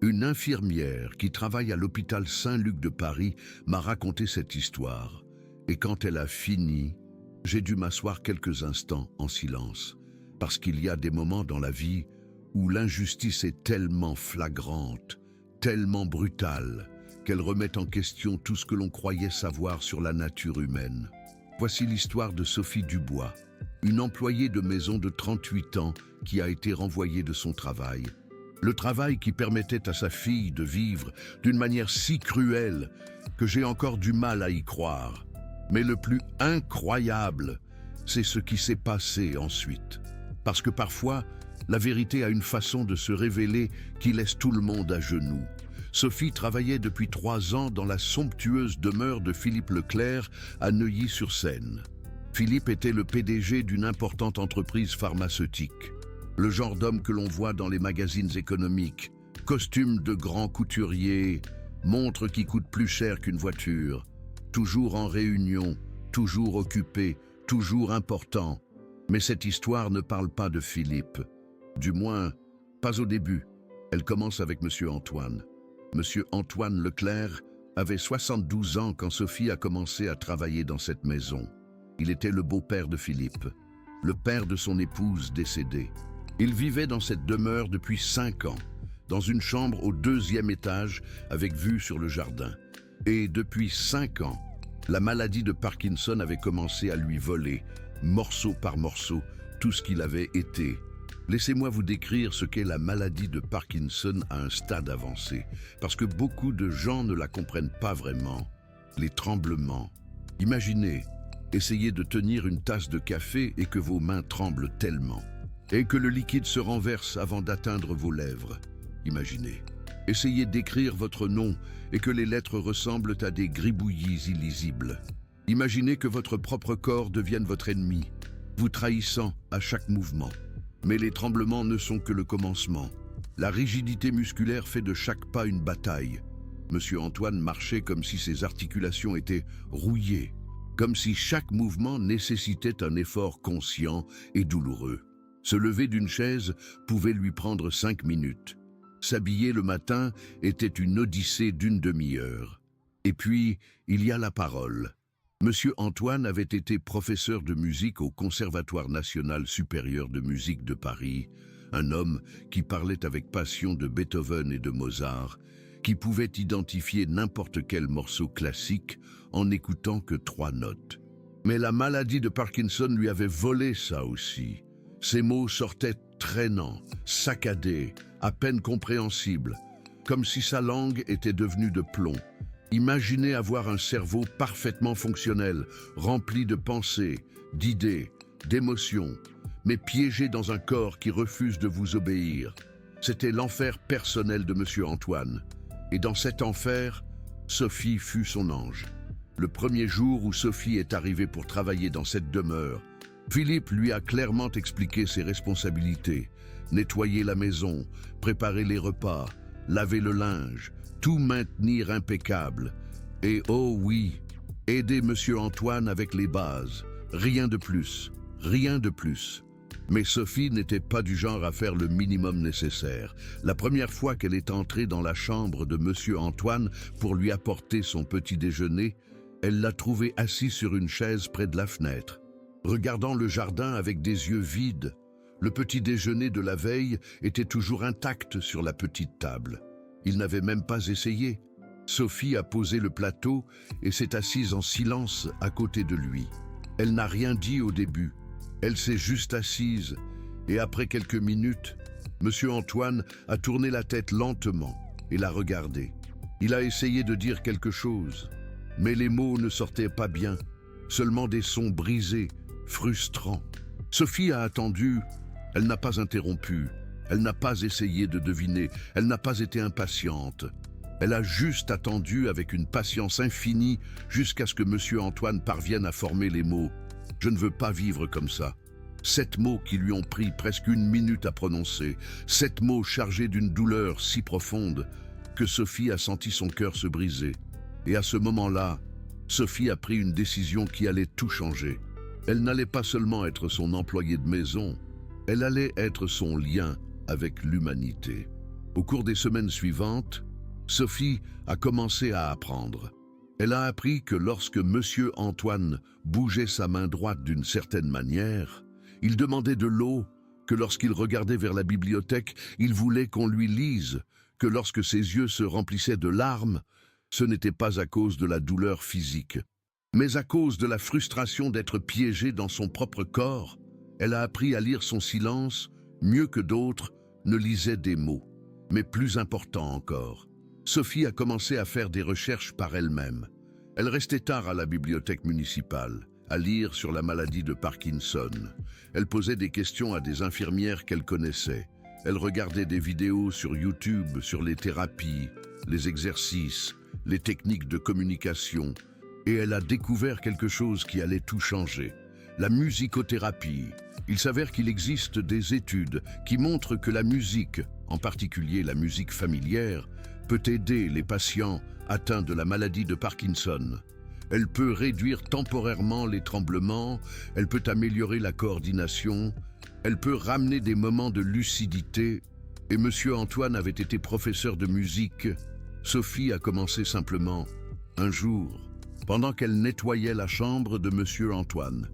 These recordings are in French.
Une infirmière qui travaille à l'hôpital Saint-Luc de Paris m'a raconté cette histoire. Et quand elle a fini, j'ai dû m'asseoir quelques instants en silence. Parce qu'il y a des moments dans la vie où l'injustice est tellement flagrante, tellement brutale, qu'elle remet en question tout ce que l'on croyait savoir sur la nature humaine. Voici l'histoire de Sophie Dubois, une employée de maison de 38 ans qui a été renvoyée de son travail. Le travail qui permettait à sa fille de vivre d'une manière si cruelle que j'ai encore du mal à y croire. Mais le plus incroyable, c'est ce qui s'est passé ensuite. Parce que parfois, la vérité a une façon de se révéler qui laisse tout le monde à genoux. Sophie travaillait depuis 3 ans dans la somptueuse demeure de Philippe Leclerc à Neuilly-sur-Seine. Philippe était le PDG d'une importante entreprise pharmaceutique. Le genre d'homme que l'on voit dans les magazines économiques. Costume de grand couturier, montre qui coûte plus cher qu'une voiture. Toujours en réunion, toujours occupé, toujours important. Mais cette histoire ne parle pas de Philippe. Du moins, pas au début. Elle commence avec Monsieur Antoine. Monsieur Antoine Leclerc avait 72 ans quand Sophie a commencé à travailler dans cette maison. Il était le beau-père de Philippe, le père de son épouse décédée. Il vivait dans cette demeure depuis 5 ans, dans une chambre au 2e étage avec vue sur le jardin. Et depuis 5 ans, la maladie de Parkinson avait commencé à lui voler, morceau par morceau, tout ce qu'il avait été. Laissez-moi vous décrire ce qu'est la maladie de Parkinson à un stade avancé, parce que beaucoup de gens ne la comprennent pas vraiment. Les tremblements. Imaginez, essayez de tenir une tasse de café et que vos mains tremblent tellement, et que le liquide se renverse avant d'atteindre vos lèvres. Imaginez. Essayez d'écrire votre nom et que les lettres ressemblent à des gribouillis illisibles. Imaginez que votre propre corps devienne votre ennemi, vous trahissant à chaque mouvement. Mais les tremblements ne sont que le commencement. La rigidité musculaire fait de chaque pas une bataille. Monsieur Antoine marchait comme si ses articulations étaient rouillées, comme si chaque mouvement nécessitait un effort conscient et douloureux. Se lever d'une chaise pouvait lui prendre 5 minutes. S'habiller le matin était une odyssée d'une demi-heure. Et puis, il y a la parole. Monsieur Antoine avait été professeur de musique au Conservatoire national supérieur de musique de Paris, un homme qui parlait avec passion de Beethoven et de Mozart, qui pouvait identifier n'importe quel morceau classique en n'écoutant que 3 notes. Mais la maladie de Parkinson lui avait volé ça aussi. Ses mots sortaient traînants, saccadés, à peine compréhensibles, comme si sa langue était devenue de plomb. Imaginez avoir un cerveau parfaitement fonctionnel, rempli de pensées, d'idées, d'émotions, mais piégé dans un corps qui refuse de vous obéir. C'était l'enfer personnel de Monsieur Antoine. Et dans cet enfer, Sophie fut son ange. Le premier jour où Sophie est arrivée pour travailler dans cette demeure, Philippe lui a clairement expliqué ses responsabilités. Nettoyer la maison, préparer les repas, laver le linge, tout maintenir impeccable. Et oh oui, aider Monsieur Antoine avec les bases. Rien de plus, rien de plus. Mais Sophie n'était pas du genre à faire le minimum nécessaire. La première fois qu'elle est entrée dans la chambre de Monsieur Antoine pour lui apporter son petit déjeuner, elle l'a trouvé assis sur une chaise près de la fenêtre, regardant le jardin avec des yeux vides. Le petit déjeuner de la veille était toujours intact sur la petite table. Il n'avait même pas essayé. Sophie a posé le plateau et s'est assise en silence à côté de lui. Elle n'a rien dit au début. Elle s'est juste assise et après quelques minutes, Monsieur Antoine a tourné la tête lentement et l'a regardée. Il a essayé de dire quelque chose, mais les mots ne sortaient pas bien, seulement des sons brisés, frustrants. Sophie a attendu, elle n'a pas interrompu. Elle n'a pas essayé de deviner, elle n'a pas été impatiente. Elle a juste attendu avec une patience infinie jusqu'à ce que Monsieur Antoine parvienne à former les mots « Je ne veux pas vivre comme ça ». 7 mots qui lui ont pris presque 1 minute à prononcer, 7 mots chargés d'une douleur si profonde que Sophie a senti son cœur se briser. Et à ce moment-là, Sophie a pris une décision qui allait tout changer. Elle n'allait pas seulement être son employée de maison, elle allait être son lien avec l'humanité. Au cours des semaines suivantes, Sophie a commencé à apprendre. Elle a appris que lorsque Monsieur Antoine bougeait sa main droite d'une certaine manière, il demandait de l'eau, que lorsqu'il regardait vers la bibliothèque, il voulait qu'on lui lise, que lorsque ses yeux se remplissaient de larmes, ce n'était pas à cause de la douleur physique, mais à cause de la frustration d'être piégée dans son propre corps. Elle a appris à lire son silence, mieux que d'autres ne lisaient des mots. Mais plus important encore, Sophie a commencé à faire des recherches par elle-même. Elle restait tard à la bibliothèque municipale, à lire sur la maladie de Parkinson. Elle posait des questions à des infirmières qu'elle connaissait. Elle regardait des vidéos sur YouTube sur les thérapies, les exercices, les techniques de communication. Et elle a découvert quelque chose qui allait tout changer. La musicothérapie. Il s'avère qu'il existe des études qui montrent que la musique, en particulier la musique familière, peut aider les patients atteints de la maladie de Parkinson. Elle peut réduire temporairement les tremblements, elle peut améliorer la coordination, elle peut ramener des moments de lucidité. Et Monsieur Antoine avait été professeur de musique. Sophie a commencé simplement. Un jour, pendant qu'elle nettoyait la chambre de Monsieur Antoine,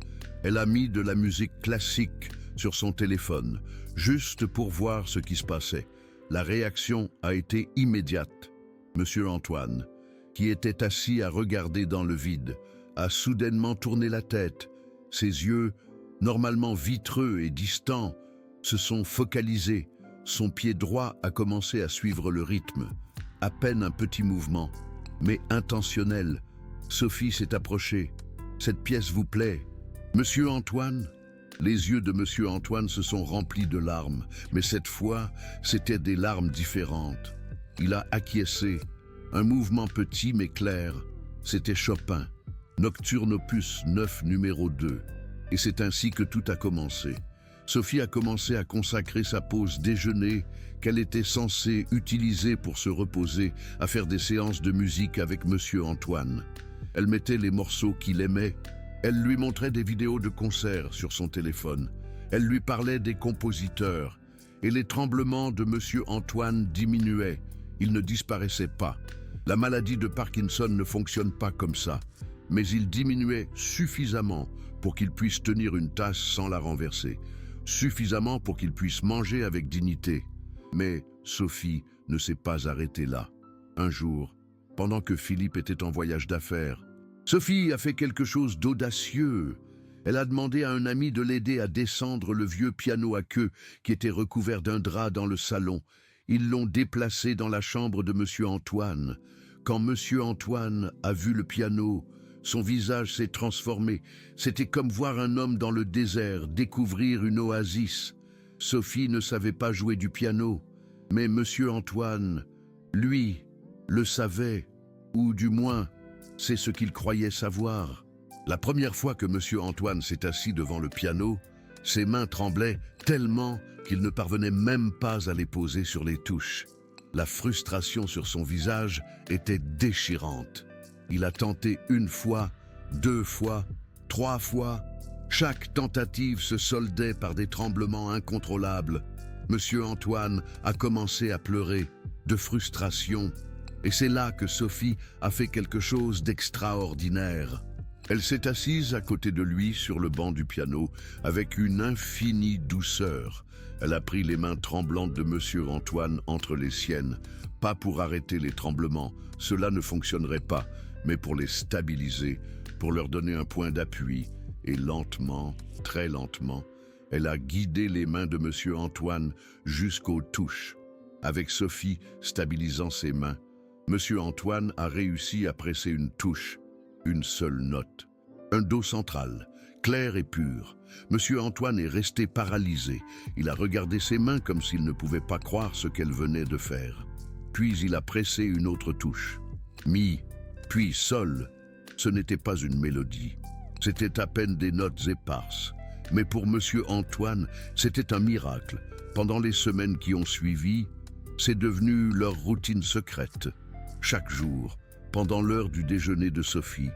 elle a mis de la musique classique sur son téléphone, juste pour voir ce qui se passait. La réaction a été immédiate. Monsieur Antoine, qui était assis à regarder dans le vide, a soudainement tourné la tête. Ses yeux, normalement vitreux et distants, se sont focalisés. Son pied droit a commencé à suivre le rythme. À peine un petit mouvement, mais intentionnel. Sophie s'est approchée. « Cette pièce vous plaît, Monsieur Antoine ?» Les yeux de Monsieur Antoine se sont remplis de larmes, mais cette fois, c'étaient des larmes différentes. Il a acquiescé. Un mouvement petit mais clair. C'était Chopin, Nocturne opus 9 numéro 2. Et c'est ainsi que tout a commencé. Sophie a commencé à consacrer sa pause déjeuner qu'elle était censée utiliser pour se reposer, à faire des séances de musique avec Monsieur Antoine. Elle mettait les morceaux qu'il aimait. Elle lui montrait des vidéos de concerts sur son téléphone. Elle lui parlait des compositeurs. Et les tremblements de Monsieur Antoine diminuaient. Ils ne disparaissaient pas. La maladie de Parkinson ne fonctionne pas comme ça. Mais il diminuait suffisamment pour qu'il puisse tenir une tasse sans la renverser. Suffisamment pour qu'il puisse manger avec dignité. Mais Sophie ne s'est pas arrêtée là. Un jour, pendant que Philippe était en voyage d'affaires, Sophie a fait quelque chose d'audacieux. Elle a demandé à un ami de l'aider à descendre le vieux piano à queue qui était recouvert d'un drap dans le salon. Ils l'ont déplacé dans la chambre de Monsieur Antoine. Quand Monsieur Antoine a vu le piano, son visage s'est transformé. C'était comme voir un homme dans le désert découvrir une oasis. Sophie ne savait pas jouer du piano, mais Monsieur Antoine, lui, le savait, ou du moins, c'est ce qu'il croyait savoir. La première fois que Monsieur Antoine s'est assis devant le piano, ses mains tremblaient tellement qu'il ne parvenait même pas à les poser sur les touches. La frustration sur son visage était déchirante. Il a tenté une fois, 2 fois, 3 fois. Chaque tentative se soldait par des tremblements incontrôlables. Monsieur Antoine a commencé à pleurer, de frustration. Et c'est là que Sophie a fait quelque chose d'extraordinaire. Elle s'est assise à côté de lui sur le banc du piano avec une infinie douceur. Elle a pris les mains tremblantes de Monsieur Antoine entre les siennes, pas pour arrêter les tremblements, cela ne fonctionnerait pas, mais pour les stabiliser, pour leur donner un point d'appui. Et lentement, très lentement, elle a guidé les mains de Monsieur Antoine jusqu'aux touches. Avec Sophie stabilisant ses mains, Monsieur Antoine a réussi à presser une touche, une seule note. Un do central, clair et pur. Monsieur Antoine est resté paralysé. Il a regardé ses mains comme s'il ne pouvait pas croire ce qu'elle venait de faire. Puis il a pressé une autre touche. Mi, puis sol. Ce n'était pas une mélodie. C'était à peine des notes éparses. Mais pour Monsieur Antoine, c'était un miracle. Pendant les semaines qui ont suivi, c'est devenu leur routine secrète. Chaque jour, pendant l'heure du déjeuner de Sophie,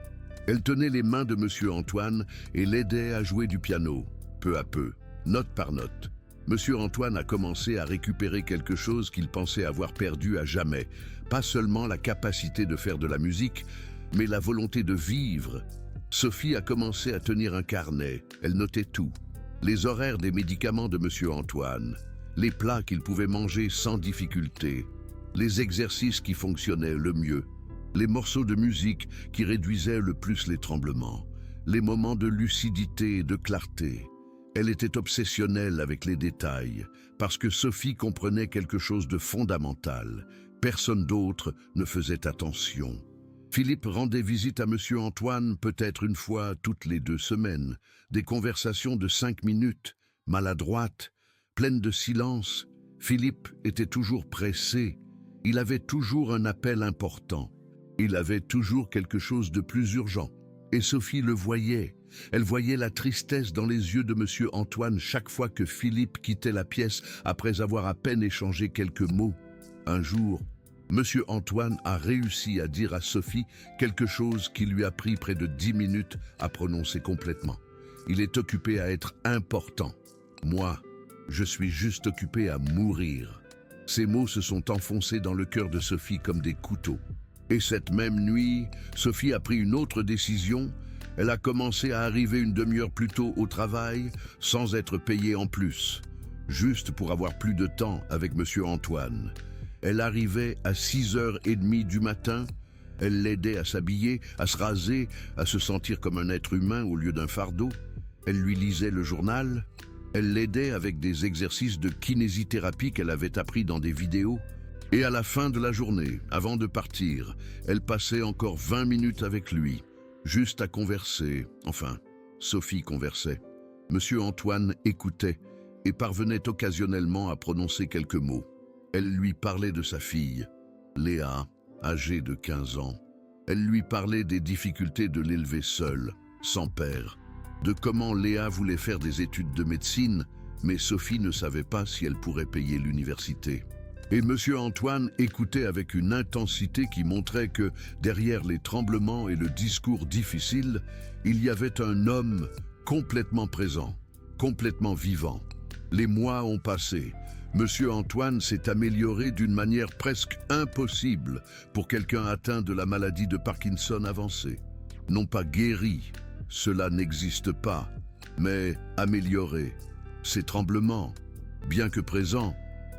elle tenait les mains de Monsieur Antoine et l'aidait à jouer du piano, peu à peu, note par note. Monsieur Antoine a commencé à récupérer quelque chose qu'il pensait avoir perdu à jamais. Pas seulement la capacité de faire de la musique, mais la volonté de vivre. Sophie a commencé à tenir un carnet. Elle notait tout. Les horaires des médicaments de Monsieur Antoine, les plats qu'il pouvait manger sans difficulté, les exercices qui fonctionnaient le mieux, les morceaux de musique qui réduisaient le plus les tremblements, les moments de lucidité et de clarté. Elle était obsessionnelle avec les détails, parce que Sophie comprenait quelque chose de fondamental. Personne d'autre ne faisait attention. Philippe rendait visite à Monsieur Antoine peut-être une fois toutes les 2 semaines. Des conversations de 5 minutes, maladroites, pleines de silence. Philippe était toujours pressé. Il avait toujours un appel important. Il avait toujours quelque chose de plus urgent. Et Sophie le voyait. Elle voyait la tristesse dans les yeux de Monsieur Antoine chaque fois que Philippe quittait la pièce après avoir à peine échangé quelques mots. Un jour, Monsieur Antoine a réussi à dire à Sophie quelque chose qui lui a pris près de 10 minutes à prononcer complètement. Il est occupé à être important. Moi, je suis juste occupé à mourir. Ces mots se sont enfoncés dans le cœur de Sophie comme des couteaux. Et cette même nuit, Sophie a pris une autre décision. Elle a commencé à arriver une demi-heure plus tôt au travail, sans être payée en plus, juste pour avoir plus de temps avec Monsieur Antoine. Elle arrivait à 6h30 du matin, elle l'aidait à s'habiller, à se raser, à se sentir comme un être humain au lieu d'un fardeau. Elle lui lisait le journal, elle l'aidait avec des exercices de kinésithérapie qu'elle avait appris dans des vidéos. Et à la fin de la journée, avant de partir, elle passait encore 20 minutes avec lui, juste à converser. Enfin, Sophie conversait. Monsieur Antoine écoutait et parvenait occasionnellement à prononcer quelques mots. Elle lui parlait de sa fille, Léa, âgée de 15 ans. Elle lui parlait des difficultés de l'élever seule, sans père, de comment Léa voulait faire des études de médecine, mais Sophie ne savait pas si elle pourrait payer l'université. Et Monsieur Antoine écoutait avec une intensité qui montrait que, derrière les tremblements et le discours difficile, il y avait un homme complètement présent, complètement vivant. Les mois ont passé. Monsieur Antoine s'est amélioré d'une manière presque impossible pour quelqu'un atteint de la maladie de Parkinson avancée. Non pas guéri, cela n'existe pas, mais amélioré. Ses tremblements, bien que présents,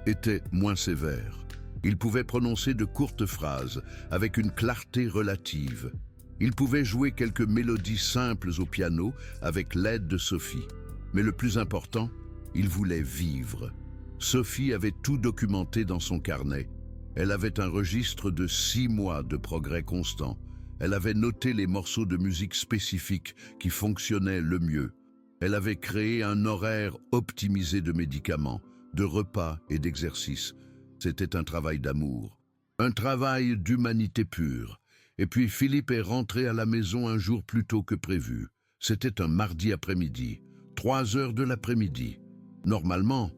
étaient moins sévères. Il pouvait prononcer de courtes phrases avec une clarté relative. Il pouvait jouer quelques mélodies simples au piano avec l'aide de Sophie. Mais le plus important, il voulait vivre. Sophie avait tout documenté dans son carnet. Elle avait un registre de 6 mois de progrès constant. Elle avait noté les morceaux de musique spécifiques qui fonctionnaient le mieux. Elle avait créé un horaire optimisé de médicaments, de repas et d'exercices. C'était un travail d'amour, un travail d'humanité pure. Et puis Philippe est rentré à la maison un jour plus tôt que prévu. C'était un mardi après-midi, 3 heures de l'après-midi. Normalement,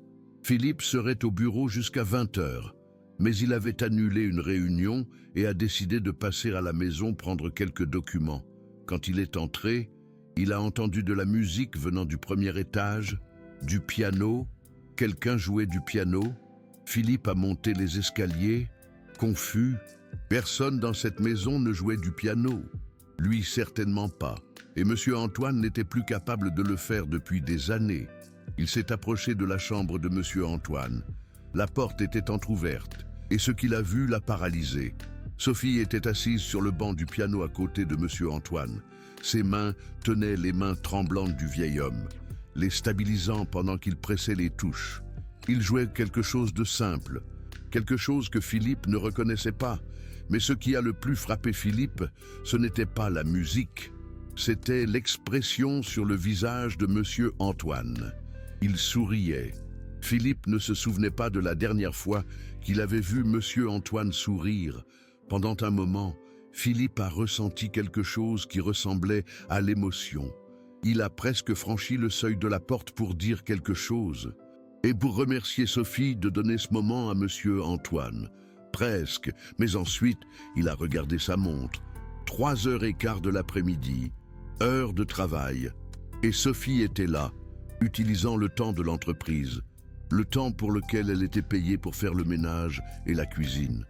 Philippe serait au bureau jusqu'à 20h, mais il avait annulé une réunion et a décidé de passer à la maison prendre quelques documents. Quand il est entré, il a entendu de la musique venant du premier étage, du piano. Quelqu'un jouait du piano. Philippe a monté les escaliers, confus. Personne dans cette maison ne jouait du piano. Lui certainement pas. Et Monsieur Antoine n'était plus capable de le faire depuis des années. Il s'est approché de la chambre de Monsieur Antoine. La porte était entr'ouverte, et ce qu'il a vu l'a paralysé. Sophie était assise sur le banc du piano à côté de Monsieur Antoine. Ses mains tenaient les mains tremblantes du vieil homme, les stabilisant pendant qu'il pressait les touches. Il jouait quelque chose de simple, quelque chose que Philippe ne reconnaissait pas. Mais ce qui a le plus frappé Philippe, ce n'était pas la musique, c'était l'expression sur le visage de Monsieur Antoine. Il souriait. Philippe ne se souvenait pas de la dernière fois qu'il avait vu Monsieur Antoine sourire. Pendant un moment, Philippe a ressenti quelque chose qui ressemblait à l'émotion. Il a presque franchi le seuil de la porte pour dire quelque chose. Et pour remercier Sophie de donner ce moment à Monsieur Antoine. Presque, mais ensuite, il a regardé sa montre. 3h15 de l'après-midi, heure de travail. Et Sophie était là, utilisant le temps de l'entreprise. le temps pour lequel elle était payée pour faire le ménage et la cuisine.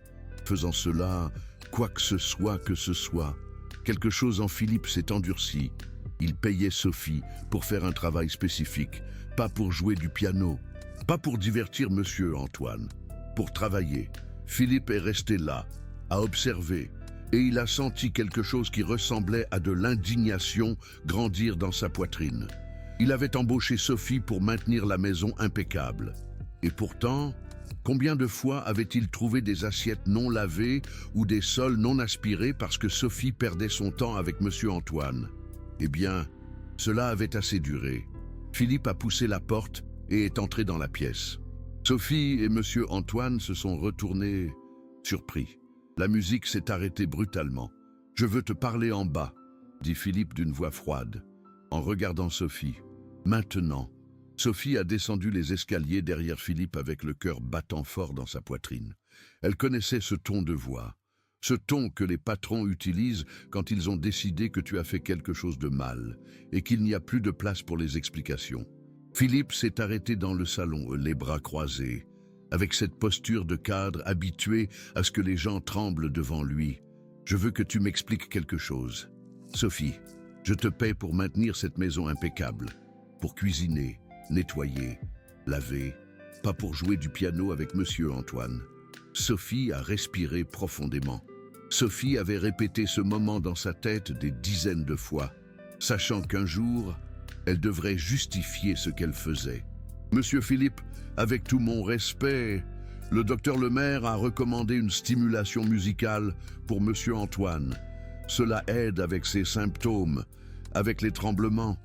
Faisant cela, quoi que ce soit, quelque chose en Philippe s'est endurci. Il payait Sophie pour faire un travail spécifique, pas pour jouer du piano, pas pour divertir Monsieur Antoine, pour travailler. Philippe est resté là, à observer, et il a senti quelque chose qui ressemblait à de l'indignation grandir dans sa poitrine. Il avait embauché Sophie pour maintenir la maison impeccable. Et pourtant, combien de fois avait-il trouvé des assiettes non lavées ou des sols non aspirés parce que Sophie perdait son temps avec Monsieur Antoine? Eh bien, cela avait assez duré. Philippe a poussé la porte et est entré dans la pièce. Sophie et Monsieur Antoine se sont retournés, surpris. La musique s'est arrêtée brutalement. « Je veux te parler en bas », dit Philippe d'une voix froide, en regardant Sophie. Maintenant, Sophie a descendu les escaliers derrière Philippe avec le cœur battant fort dans sa poitrine. Elle connaissait ce ton de voix, ce ton que les patrons utilisent quand ils ont décidé que tu as fait quelque chose de mal et qu'il n'y a plus de place pour les explications. Philippe s'est arrêté dans le salon, les bras croisés, avec cette posture de cadre habitué à ce que les gens tremblent devant lui. « Je veux que tu m'expliques quelque chose. Sophie, je te paie pour maintenir cette maison impeccable, pour cuisiner, nettoyer, laver, pas pour jouer du piano avec Monsieur Antoine. » Sophie a respiré profondément. Sophie avait répété ce moment dans sa tête des dizaines de fois, sachant qu'un jour, elle devrait justifier ce qu'elle faisait. « Monsieur Philippe, avec tout mon respect, le docteur Lemaire a recommandé une stimulation musicale pour Monsieur Antoine. Cela aide avec ses symptômes, avec les tremblements.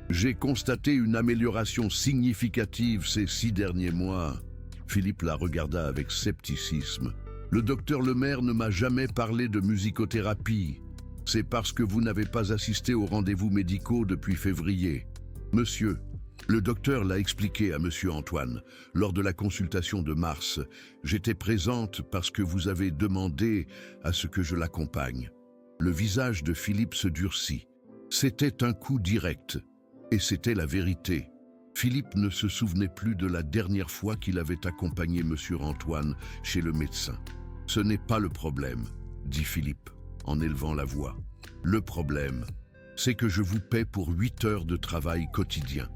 J'ai constaté une amélioration significative ces 6 derniers mois. » Philippe la regarda avec scepticisme. « Le docteur Lemaire ne m'a jamais parlé de musicothérapie. C'est parce que vous n'avez pas assisté aux rendez-vous médicaux depuis février. Monsieur, le docteur l'a expliqué à Monsieur Antoine lors de la consultation de mars. J'étais présente parce que vous avez demandé à ce que je l'accompagne. » Le visage de Philippe se durcit. C'était un coup direct, et c'était la vérité. Philippe ne se souvenait plus de la dernière fois qu'il avait accompagné Monsieur Antoine chez le médecin. « Ce n'est pas le problème, » dit Philippe, en élevant la voix. « Le problème, c'est que je vous paie pour 8 heures de travail quotidien.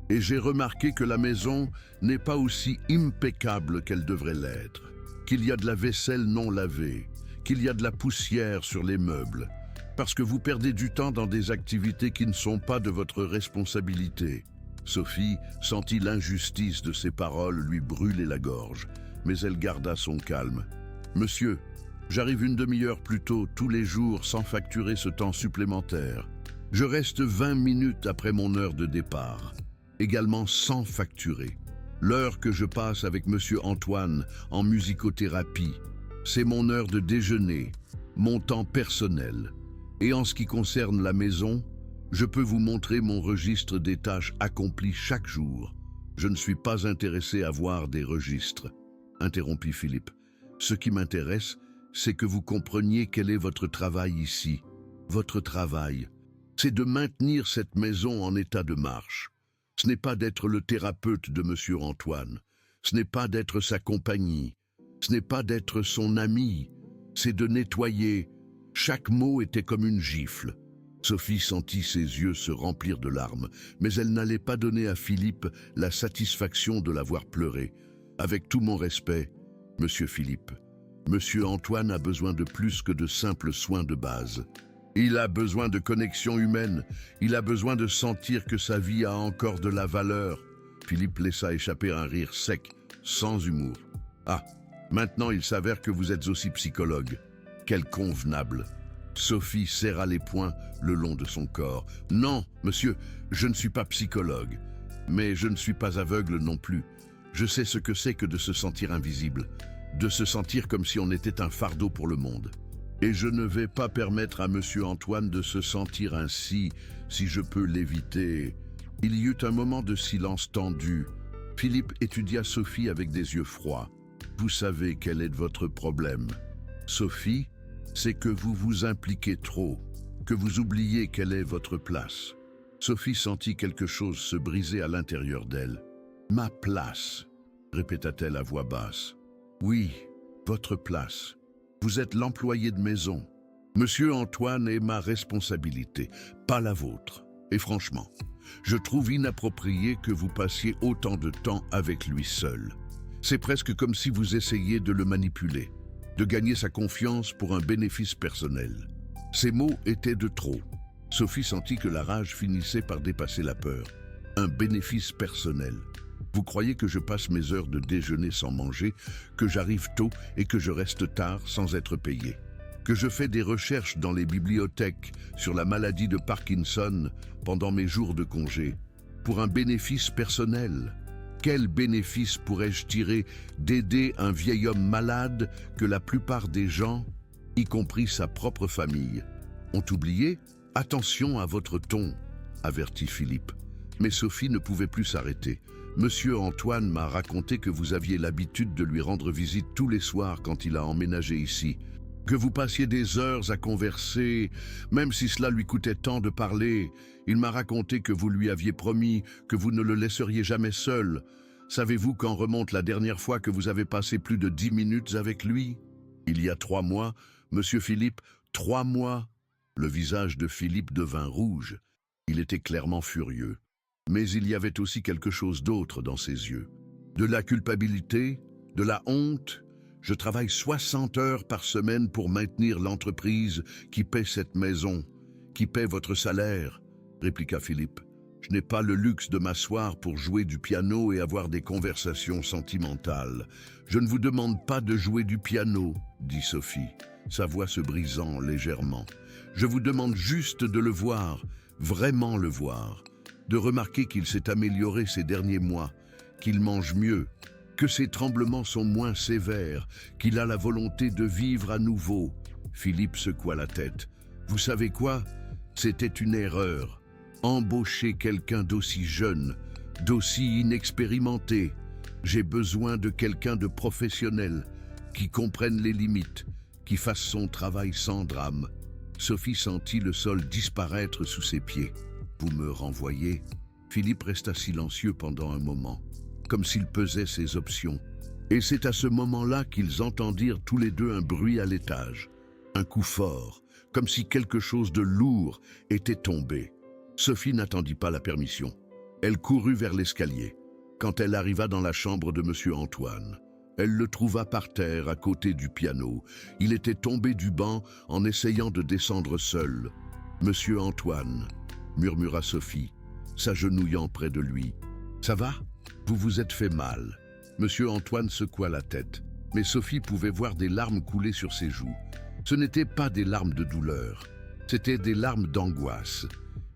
Et j'ai remarqué que la maison n'est pas aussi impeccable qu'elle devrait l'être, qu'il y a de la vaisselle non lavée, qu'il y a de la poussière sur les meubles, parce que vous perdez du temps dans des activités qui ne sont pas de votre responsabilité. » Sophie sentit l'injustice de ces paroles lui brûler la gorge, mais elle garda son calme. « Monsieur, j'arrive une demi-heure plus tôt tous les jours sans facturer ce temps supplémentaire. Je reste 20 minutes après mon heure de départ, également sans facturer. L'heure que je passe avec Monsieur Antoine en musicothérapie, c'est mon heure de déjeuner, mon temps personnel. Et en ce qui concerne la maison, je peux vous montrer mon registre des tâches accomplies chaque jour. Je ne suis pas intéressé à voir des registres, » interrompit Philippe. « Ce qui m'intéresse, c'est que vous compreniez quel est votre travail ici. Votre travail, c'est de maintenir cette maison en état de marche. Ce n'est pas d'être le thérapeute de Monsieur Antoine. Ce n'est pas d'être sa compagnie. Ce n'est pas d'être son ami. C'est de nettoyer. » Chaque mot était comme une gifle. Sophie sentit ses yeux se remplir de larmes, mais elle n'allait pas donner à Philippe la satisfaction de l'avoir pleuré. « Avec tout mon respect, Monsieur Philippe, Monsieur Antoine a besoin de plus que de simples soins de base. Il a besoin de connexion humaine, il a besoin de sentir que sa vie a encore de la valeur. » Philippe laissa échapper un rire sec, sans humour. « Ah, maintenant il s'avère que vous êtes aussi psychologue. Quel convenable !» Sophie serra les poings le long de son corps. « Non, monsieur, je ne suis pas psychologue, mais je ne suis pas aveugle non plus. Je sais ce que c'est que de se sentir invisible, de se sentir comme si on était un fardeau pour le monde. Et je ne vais pas permettre à Monsieur Antoine de se sentir ainsi, si je peux l'éviter. » Il y eut un moment de silence tendu. Philippe étudia Sophie avec des yeux froids. « Vous savez quel est votre problème, Sophie ? C'est que vous vous impliquez trop, que vous oubliez quelle est votre place. » Sophie sentit quelque chose se briser à l'intérieur d'elle. « Ma place !» répéta-t-elle à voix basse. Oui, votre place. Vous êtes l'employé de maison. Monsieur Antoine est ma responsabilité, pas la vôtre. Et franchement, je trouve inapproprié que vous passiez autant de temps avec lui seul. C'est presque comme si vous essayiez de le manipuler, de gagner sa confiance pour un bénéfice personnel. Ces mots étaient de trop. Sophie sentit que la rage finissait par dépasser la peur. Un bénéfice personnel. Vous croyez que je passe mes heures de déjeuner sans manger, que j'arrive tôt et que je reste tard sans être payé, que je fais des recherches dans les bibliothèques sur la maladie de Parkinson pendant mes jours de congé, pour un bénéfice personnel. Quel bénéfice pourrais-je tirer d'aider un vieil homme malade que la plupart des gens, y compris sa propre famille, ont oublié? Attention à votre ton, avertit Philippe. Mais Sophie ne pouvait plus s'arrêter. Monsieur Antoine m'a raconté que vous aviez l'habitude de lui rendre visite tous les soirs quand il a emménagé ici, que vous passiez des heures à converser, même si cela lui coûtait tant de parler. Il m'a raconté que vous lui aviez promis que vous ne le laisseriez jamais seul. Savez-vous quand remonte la dernière fois que vous avez passé plus de 10 minutes avec lui? Il y a 3 mois, monsieur Philippe, 3 mois. Le visage de Philippe devint rouge. Il était clairement furieux. Mais il y avait aussi quelque chose d'autre dans ses yeux. De la culpabilité, de la honte. Je travaille 60 heures par semaine pour maintenir l'entreprise qui paie cette maison, qui paie votre salaire, répliqua Philippe. Je n'ai pas le luxe de m'asseoir pour jouer du piano et avoir des conversations sentimentales. Je ne vous demande pas de jouer du piano, dit Sophie, sa voix se brisant légèrement. Je vous demande juste de le voir, vraiment le voir, de remarquer qu'il s'est amélioré ces derniers mois, qu'il mange mieux, que ses tremblements sont moins sévères, qu'il a la volonté de vivre à nouveau. Philippe secoua la tête. Vous savez quoi? C'était une erreur. Embaucher quelqu'un d'aussi jeune, d'aussi inexpérimenté. J'ai besoin de quelqu'un de professionnel, qui comprenne les limites, qui fasse son travail sans drame. Sophie sentit le sol disparaître sous ses pieds. Vous me renvoyez? Philippe resta silencieux pendant un moment, comme s'il pesait ses options. Et c'est à ce moment-là qu'ils entendirent tous les deux un bruit à l'étage. Un coup fort, comme si quelque chose de lourd était tombé. Sophie n'attendit pas la permission. Elle courut vers l'escalier. Quand elle arriva dans la chambre de monsieur Antoine, elle le trouva par terre à côté du piano. Il était tombé du banc en essayant de descendre seul. « Monsieur Antoine », murmura Sophie, s'agenouillant près de lui. « Ça va? Vous vous êtes fait mal. » Monsieur Antoine secoua la tête, mais Sophie pouvait voir des larmes couler sur ses joues. Ce n'étaient pas des larmes de douleur, c'étaient des larmes d'angoisse.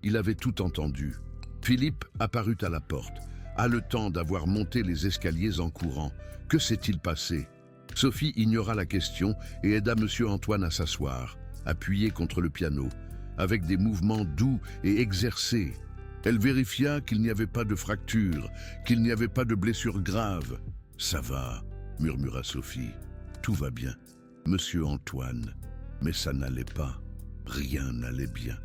Il avait tout entendu. Philippe apparut à la porte, haletant d'avoir monté les escaliers en courant. Que s'est-il passé? Sophie ignora la question et aida monsieur Antoine à s'asseoir, appuyé contre le piano, avec des mouvements doux et exercés. Elle vérifia qu'il n'y avait pas de fracture, qu'il n'y avait pas de blessure grave. « Ça va », murmura Sophie. « Tout va bien. Monsieur Antoine. » Mais ça n'allait pas. Rien n'allait bien.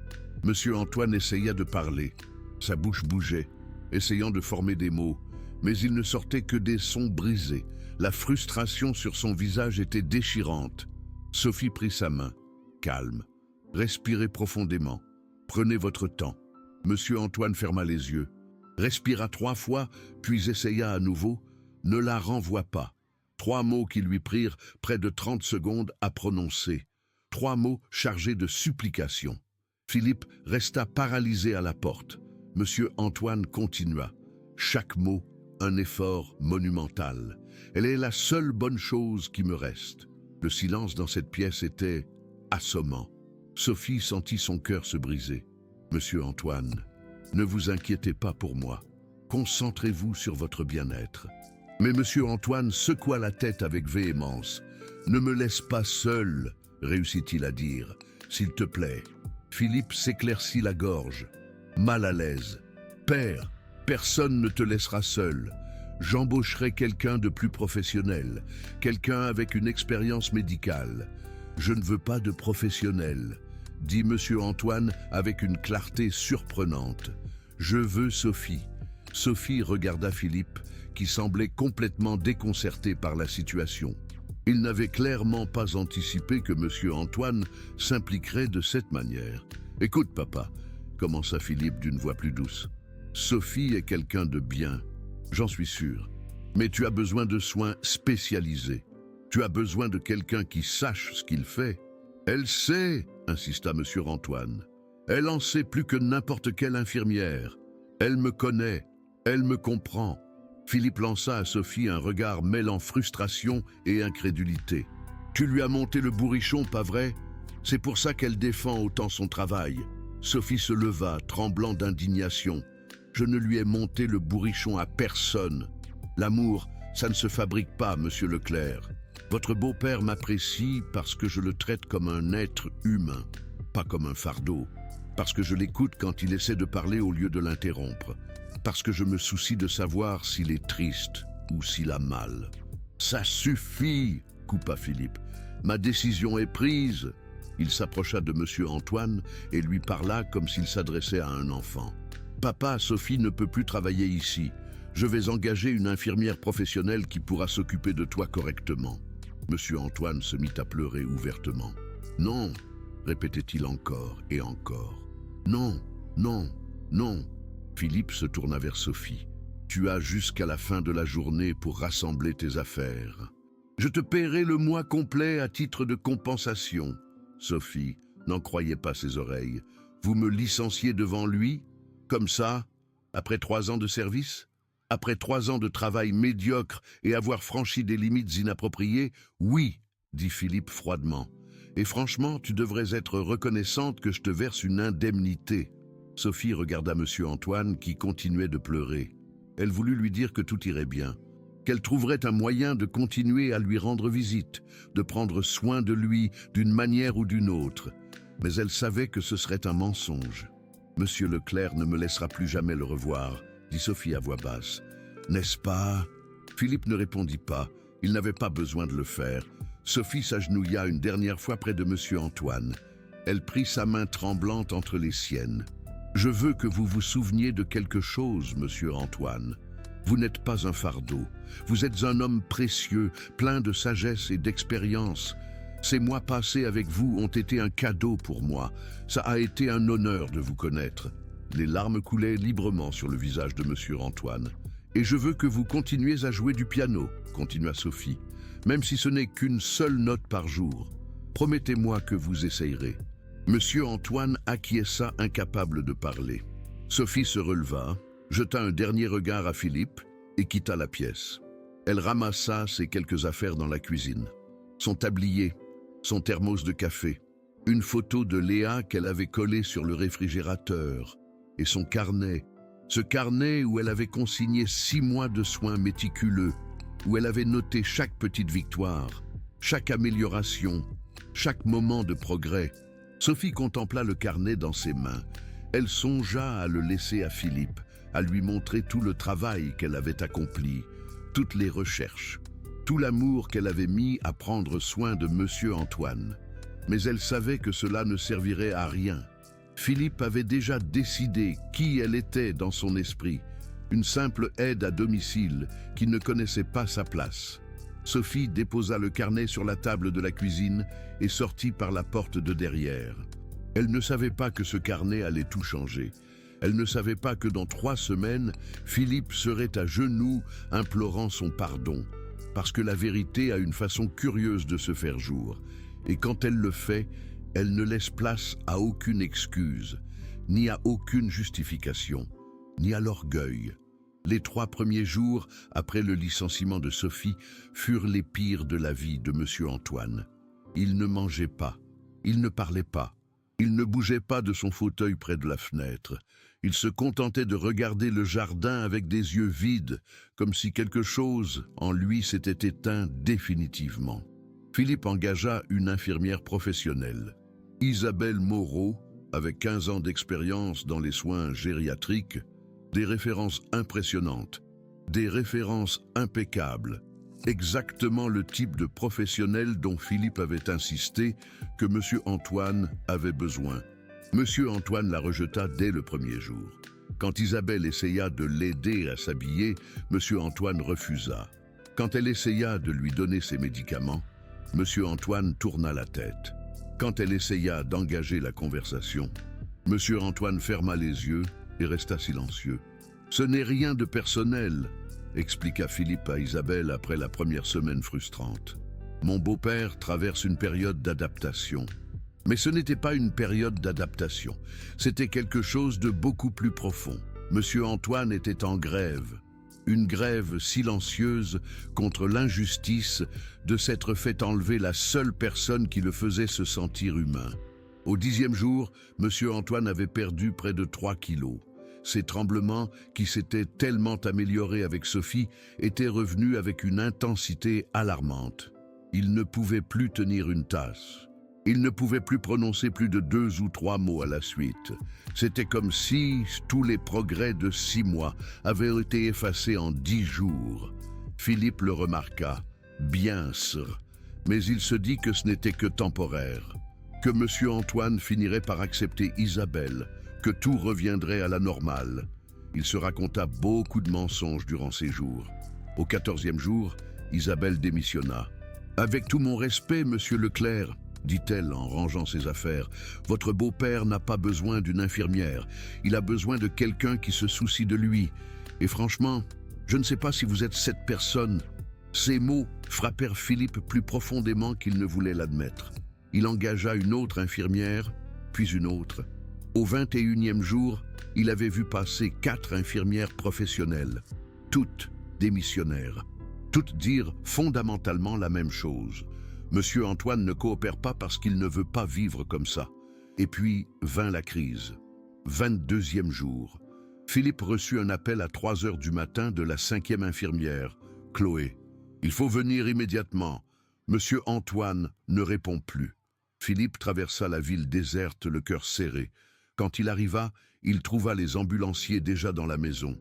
Monsieur Antoine essaya de parler. Sa bouche bougeait, essayant de former des mots, mais il ne sortait que des sons brisés. La frustration sur son visage était déchirante. Sophie prit sa main. « Calme. Respirez profondément. Prenez votre temps. » Monsieur Antoine ferma les yeux, respira 3 fois, puis essaya à nouveau. « Ne la renvoie pas. » 3 mots qui lui prirent près de 30 secondes à prononcer. 3 mots chargés de supplication. Philippe resta paralysé à la porte. Monsieur Antoine continua. Chaque mot, un effort monumental. Elle est la seule bonne chose qui me reste. Le silence dans cette pièce était assommant. Sophie sentit son cœur se briser. Monsieur Antoine, ne vous inquiétez pas pour moi. Concentrez-vous sur votre bien-être. Mais monsieur Antoine secoua la tête avec véhémence. Ne me laisse pas seul, réussit-il à dire. S'il te plaît. Philippe s'éclaircit la gorge, mal à l'aise. Père, personne ne te laissera seul. J'embaucherai quelqu'un de plus professionnel, quelqu'un avec une expérience médicale. Je ne veux pas de professionnel, dit monsieur Antoine avec une clarté surprenante. Je veux Sophie. Sophie regarda Philippe, qui semblait complètement déconcerté par la situation. Il n'avait clairement pas anticipé que M. Antoine s'impliquerait de cette manière. « Écoute, papa », commença Philippe d'une voix plus douce. « Sophie est quelqu'un de bien, j'en suis sûr. Mais tu as besoin de soins spécialisés. Tu as besoin de quelqu'un qui sache ce qu'il fait. »« Elle sait », insista M. Antoine. « Elle en sait plus que n'importe quelle infirmière. Elle me connaît, elle me comprend. » Philippe lança à Sophie un regard mêlant frustration et incrédulité. « Tu lui as monté le bourrichon, pas vrai? C'est pour ça qu'elle défend autant son travail. » Sophie se leva, tremblant d'indignation. « Je ne lui ai monté le bourrichon à personne. L'amour, ça ne se fabrique pas, monsieur Leclerc. Votre beau-père m'apprécie parce que je le traite comme un être humain, pas comme un fardeau. Parce que je l'écoute quand il essaie de parler au lieu de l'interrompre. Parce que je me soucie de savoir s'il est triste ou s'il a mal. »« Ça suffit !» coupa Philippe. « Ma décision est prise. » Il s'approcha de M. Antoine et lui parla comme s'il s'adressait à un enfant. « Papa, Sophie ne peut plus travailler ici. Je vais engager une infirmière professionnelle qui pourra s'occuper de toi correctement. » M. Antoine se mit à pleurer ouvertement. « Non !» répétait-il encore et encore. « Non, non, non !» Philippe se tourna vers Sophie. « Tu as jusqu'à la fin de la journée pour rassembler tes affaires. Je te paierai le mois complet à titre de compensation. » Sophie n'en croyait pas ses oreilles. « Vous me licenciez devant lui, comme ça, après 3 ans de service? Après 3 ans de travail médiocre et avoir franchi des limites inappropriées? Oui, dit Philippe froidement. Et franchement, tu devrais être reconnaissante que je te verse une indemnité. » Sophie regarda M. Antoine qui continuait de pleurer. Elle voulut lui dire que tout irait bien, qu'elle trouverait un moyen de continuer à lui rendre visite, de prendre soin de lui d'une manière ou d'une autre. Mais elle savait que ce serait un mensonge. « Monsieur Leclerc ne me laissera plus jamais le revoir, » dit Sophie à voix basse. « N'est-ce pas ?» Philippe ne répondit pas. Il n'avait pas besoin de le faire. Sophie s'agenouilla une dernière fois près de M. Antoine. Elle prit sa main tremblante entre les siennes. « Je veux que vous vous souveniez de quelque chose, monsieur Antoine. Vous n'êtes pas un fardeau. Vous êtes un homme précieux, plein de sagesse et d'expérience. Ces mois passés avec vous ont été un cadeau pour moi. Ça a été un honneur de vous connaître. » Les larmes coulaient librement sur le visage de monsieur Antoine. « Et je veux que vous continuiez à jouer du piano, » continua Sophie, « même si ce n'est qu'une seule note par jour. Promettez-moi que vous essayerez. » Monsieur Antoine acquiesça, incapable de parler. Sophie se releva, jeta un dernier regard à Philippe et quitta la pièce. Elle ramassa ses quelques affaires dans la cuisine. Son tablier, son thermos de café, une photo de Léa qu'elle avait collée sur le réfrigérateur et son carnet. Ce carnet où elle avait consigné 6 mois de soins méticuleux, où elle avait noté chaque petite victoire, chaque amélioration, chaque moment de progrès. Sophie contempla le carnet dans ses mains. Elle songea à le laisser à Philippe, à lui montrer tout le travail qu'elle avait accompli, toutes les recherches, tout l'amour qu'elle avait mis à prendre soin de monsieur Antoine. Mais elle savait que cela ne servirait à rien. Philippe avait déjà décidé qui elle était dans son esprit, une simple aide à domicile qui ne connaissait pas sa place. Sophie déposa le carnet sur la table de la cuisine et sortit par la porte de derrière. Elle ne savait pas que ce carnet allait tout changer. Elle ne savait pas que dans 3 semaines, Philippe serait à genoux implorant son pardon, parce que la vérité a une façon curieuse de se faire jour. Et quand elle le fait, elle ne laisse place à aucune excuse, ni à aucune justification, ni à l'orgueil. Les 3 premiers jours après le licenciement de Sophie furent les pires de la vie de monsieur Antoine. Il ne mangeait pas, il ne parlait pas, il ne bougeait pas de son fauteuil près de la fenêtre. Il se contentait de regarder le jardin avec des yeux vides, comme si quelque chose en lui s'était éteint définitivement. Philippe engagea une infirmière professionnelle. Isabelle Moreau, avec 15 ans d'expérience dans les soins gériatriques, des références impressionnantes, des références impeccables, exactement le type de professionnel dont Philippe avait insisté que monsieur Antoine avait besoin. Monsieur Antoine la rejeta dès le premier jour. Quand Isabelle essaya de l'aider à s'habiller, Monsieur Antoine refusa. Quand elle essaya de lui donner ses médicaments, Monsieur Antoine tourna la tête. Quand elle essaya d'engager la conversation, Monsieur Antoine ferma les yeux et resta silencieux. « Ce n'est rien de personnel », expliqua Philippe à Isabelle après la première semaine frustrante. « Mon beau-père traverse une période d'adaptation. » Mais ce n'était pas une période d'adaptation, c'était quelque chose de beaucoup plus profond. Monsieur Antoine était en grève, une grève silencieuse contre l'injustice de s'être fait enlever la seule personne qui le faisait se sentir humain. Au 10e jour, Monsieur Antoine avait perdu près de 3 kilos. Ses tremblements, qui s'étaient tellement améliorés avec Sophie, étaient revenus avec une intensité alarmante. Il ne pouvait plus tenir une tasse. Il ne pouvait plus prononcer plus de 2 ou 3 mots à la suite. C'était comme si tous les progrès de 6 mois avaient été effacés en 10 jours. Philippe le remarqua, bien sûr, mais il se dit que ce n'était que temporaire, que Monsieur Antoine finirait par accepter Isabelle, que tout reviendrait à la normale. Il se raconta beaucoup de mensonges durant ces jours. Au 14e jour, Isabelle démissionna. « Avec tout mon respect, Monsieur Leclerc, dit-elle en rangeant ses affaires, « votre beau-père n'a pas besoin d'une infirmière. Il a besoin de quelqu'un qui se soucie de lui. Et franchement, je ne sais pas si vous êtes cette personne. » Ces mots frappèrent Philippe plus profondément qu'il ne voulait l'admettre. Il engagea une autre infirmière, puis une autre. Au 21e jour, il avait vu passer 4 infirmières professionnelles, toutes démissionnaires. Toutes dirent fondamentalement la même chose. Monsieur Antoine ne coopère pas parce qu'il ne veut pas vivre comme ça. Et puis vint la crise. 22e jour. Philippe reçut un appel à 3 heures du matin de la 5e infirmière, Chloé. « Il faut venir immédiatement. Monsieur Antoine ne répond plus. » Philippe traversa la ville déserte, le cœur serré. Quand il arriva, il trouva les ambulanciers déjà dans la maison.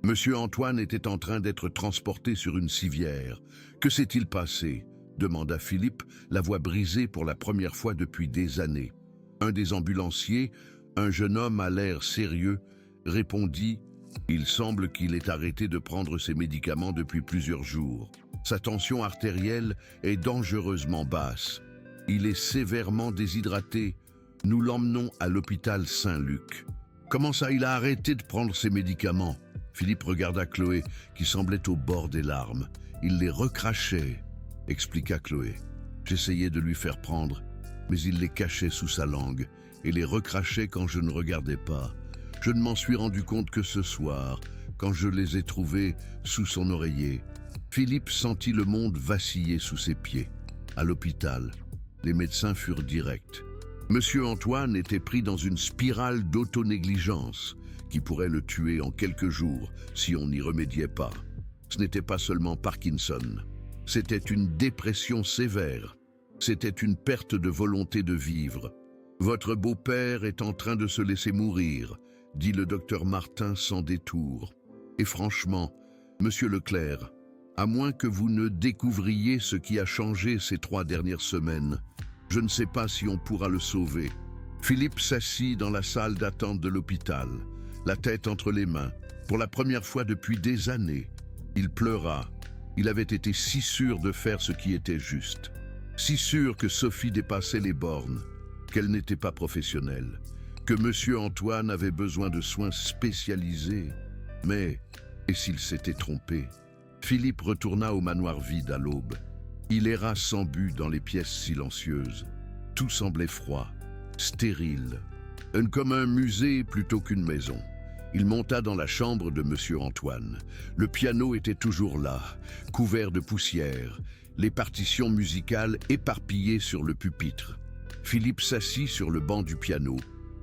Monsieur Antoine était en train d'être transporté sur une civière. « Que s'est-il passé ?» demanda Philippe, la voix brisée pour la première fois depuis des années. Un des ambulanciers, un jeune homme à l'air sérieux, répondit « Il semble qu'il ait arrêté de prendre ses médicaments depuis plusieurs jours. Sa tension artérielle est dangereusement basse. Il est sévèrement déshydraté. Nous l'emmenons à l'hôpital Saint-Luc. » « Comment ça, il a arrêté de prendre ses médicaments ?» Philippe regarda Chloé, qui semblait au bord des larmes. « Il les recrachait. » expliqua Chloé. J'essayais de lui faire prendre, mais il les cachait sous sa langue et les recrachait quand je ne regardais pas. Je ne m'en suis rendu compte que ce soir, quand je les ai trouvés sous son oreiller. Philippe sentit le monde vaciller sous ses pieds. À l'hôpital, les médecins furent directs. Monsieur Antoine était pris dans une spirale d'autonégligence qui pourrait le tuer en quelques jours si on n'y remédiait pas. Ce n'était pas seulement Parkinson. C'était une dépression sévère. C'était une perte de volonté de vivre. « Votre beau-père est en train de se laisser mourir », dit le docteur Martin sans détour. Et franchement, Monsieur Leclerc, à moins que vous ne découvriez ce qui a changé ces 3 dernières semaines, je ne sais pas si on pourra le sauver. Philippe s'assit dans la salle d'attente de l'hôpital, la tête entre les mains, pour la première fois depuis des années. Il pleura. Il avait été si sûr de faire ce qui était juste, si sûr que Sophie dépassait les bornes, qu'elle n'était pas professionnelle, que Monsieur Antoine avait besoin de soins spécialisés. Mais, et s'il s'était trompé? Philippe retourna au manoir vide à l'aube. Il erra sans but dans les pièces silencieuses. Tout semblait froid, stérile, comme un musée plutôt qu'une maison. Il monta dans la chambre de Monsieur Antoine. Le piano était toujours là, couvert de poussière, les partitions musicales éparpillées sur le pupitre. Philippe s'assit sur le banc du piano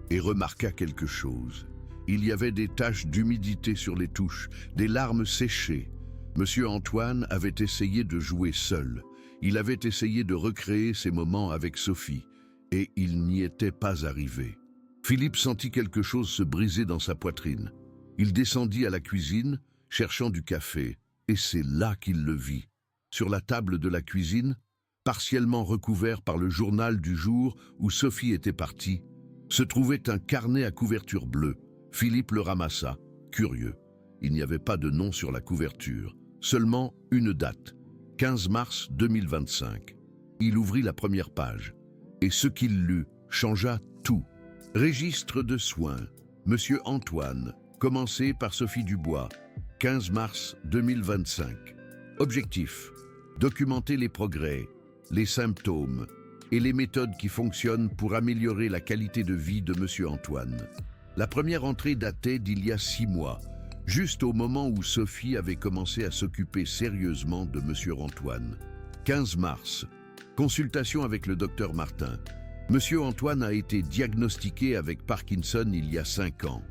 et remarqua quelque chose. Il y avait des taches d'humidité sur les touches, des larmes séchées. Monsieur Antoine avait essayé de jouer seul. Il avait essayé de recréer ces moments avec Sophie, et il n'y était pas arrivé. Philippe sentit quelque chose se briser dans sa poitrine. Il descendit à la cuisine, cherchant du café, et c'est là qu'il le vit. Sur la table de la cuisine, partiellement recouvert par le journal du jour où Sophie était partie, se trouvait un carnet à couverture bleue, Philippe le ramassa, curieux. Il n'y avait pas de nom sur la couverture, seulement une date, 15 mars 2025. Il ouvrit la première page, et ce qu'il lut changea tout. Registre de soins, Monsieur Antoine, commencé par Sophie Dubois, 15 mars 2025. Objectif, documenter les progrès, les symptômes et les méthodes qui fonctionnent pour améliorer la qualité de vie de Monsieur Antoine. La première entrée datait d'il y a 6 mois, juste au moment où Sophie avait commencé à s'occuper sérieusement de Monsieur Antoine. 15 mars, consultation avec le docteur Martin. Monsieur Antoine a été diagnostiqué avec Parkinson il y a 5 ans.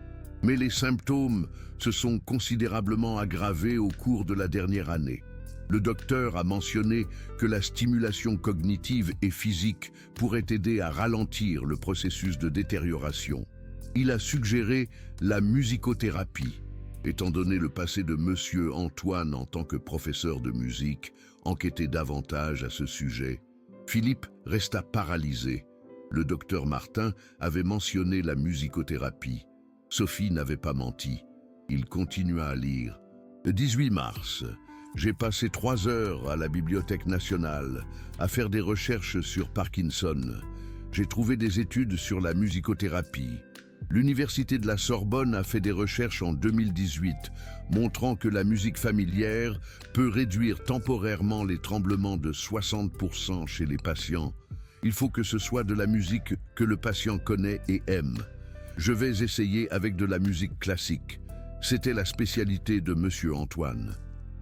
Mais les symptômes se sont considérablement aggravés au cours de la dernière année. Le docteur a mentionné que la stimulation cognitive et physique pourrait aider à ralentir le processus de détérioration. Il a suggéré la musicothérapie. Étant donné le passé de Monsieur Antoine en tant que professeur de musique, enquêter davantage à ce sujet. Philippe resta paralysé. Le docteur Martin avait mentionné la musicothérapie. Sophie n'avait pas menti. Il continua à lire. Le 18 mars, j'ai passé 3 heures à la Bibliothèque nationale à faire des recherches sur Parkinson. J'ai trouvé des études sur la musicothérapie. L'Université de la Sorbonne a fait des recherches en 2018, montrant que la musique familière peut réduire temporairement les tremblements de 60% chez les patients. Il faut que ce soit de la musique que le patient connaît et aime. Je vais essayer avec de la musique classique. C'était la spécialité de Monsieur Antoine.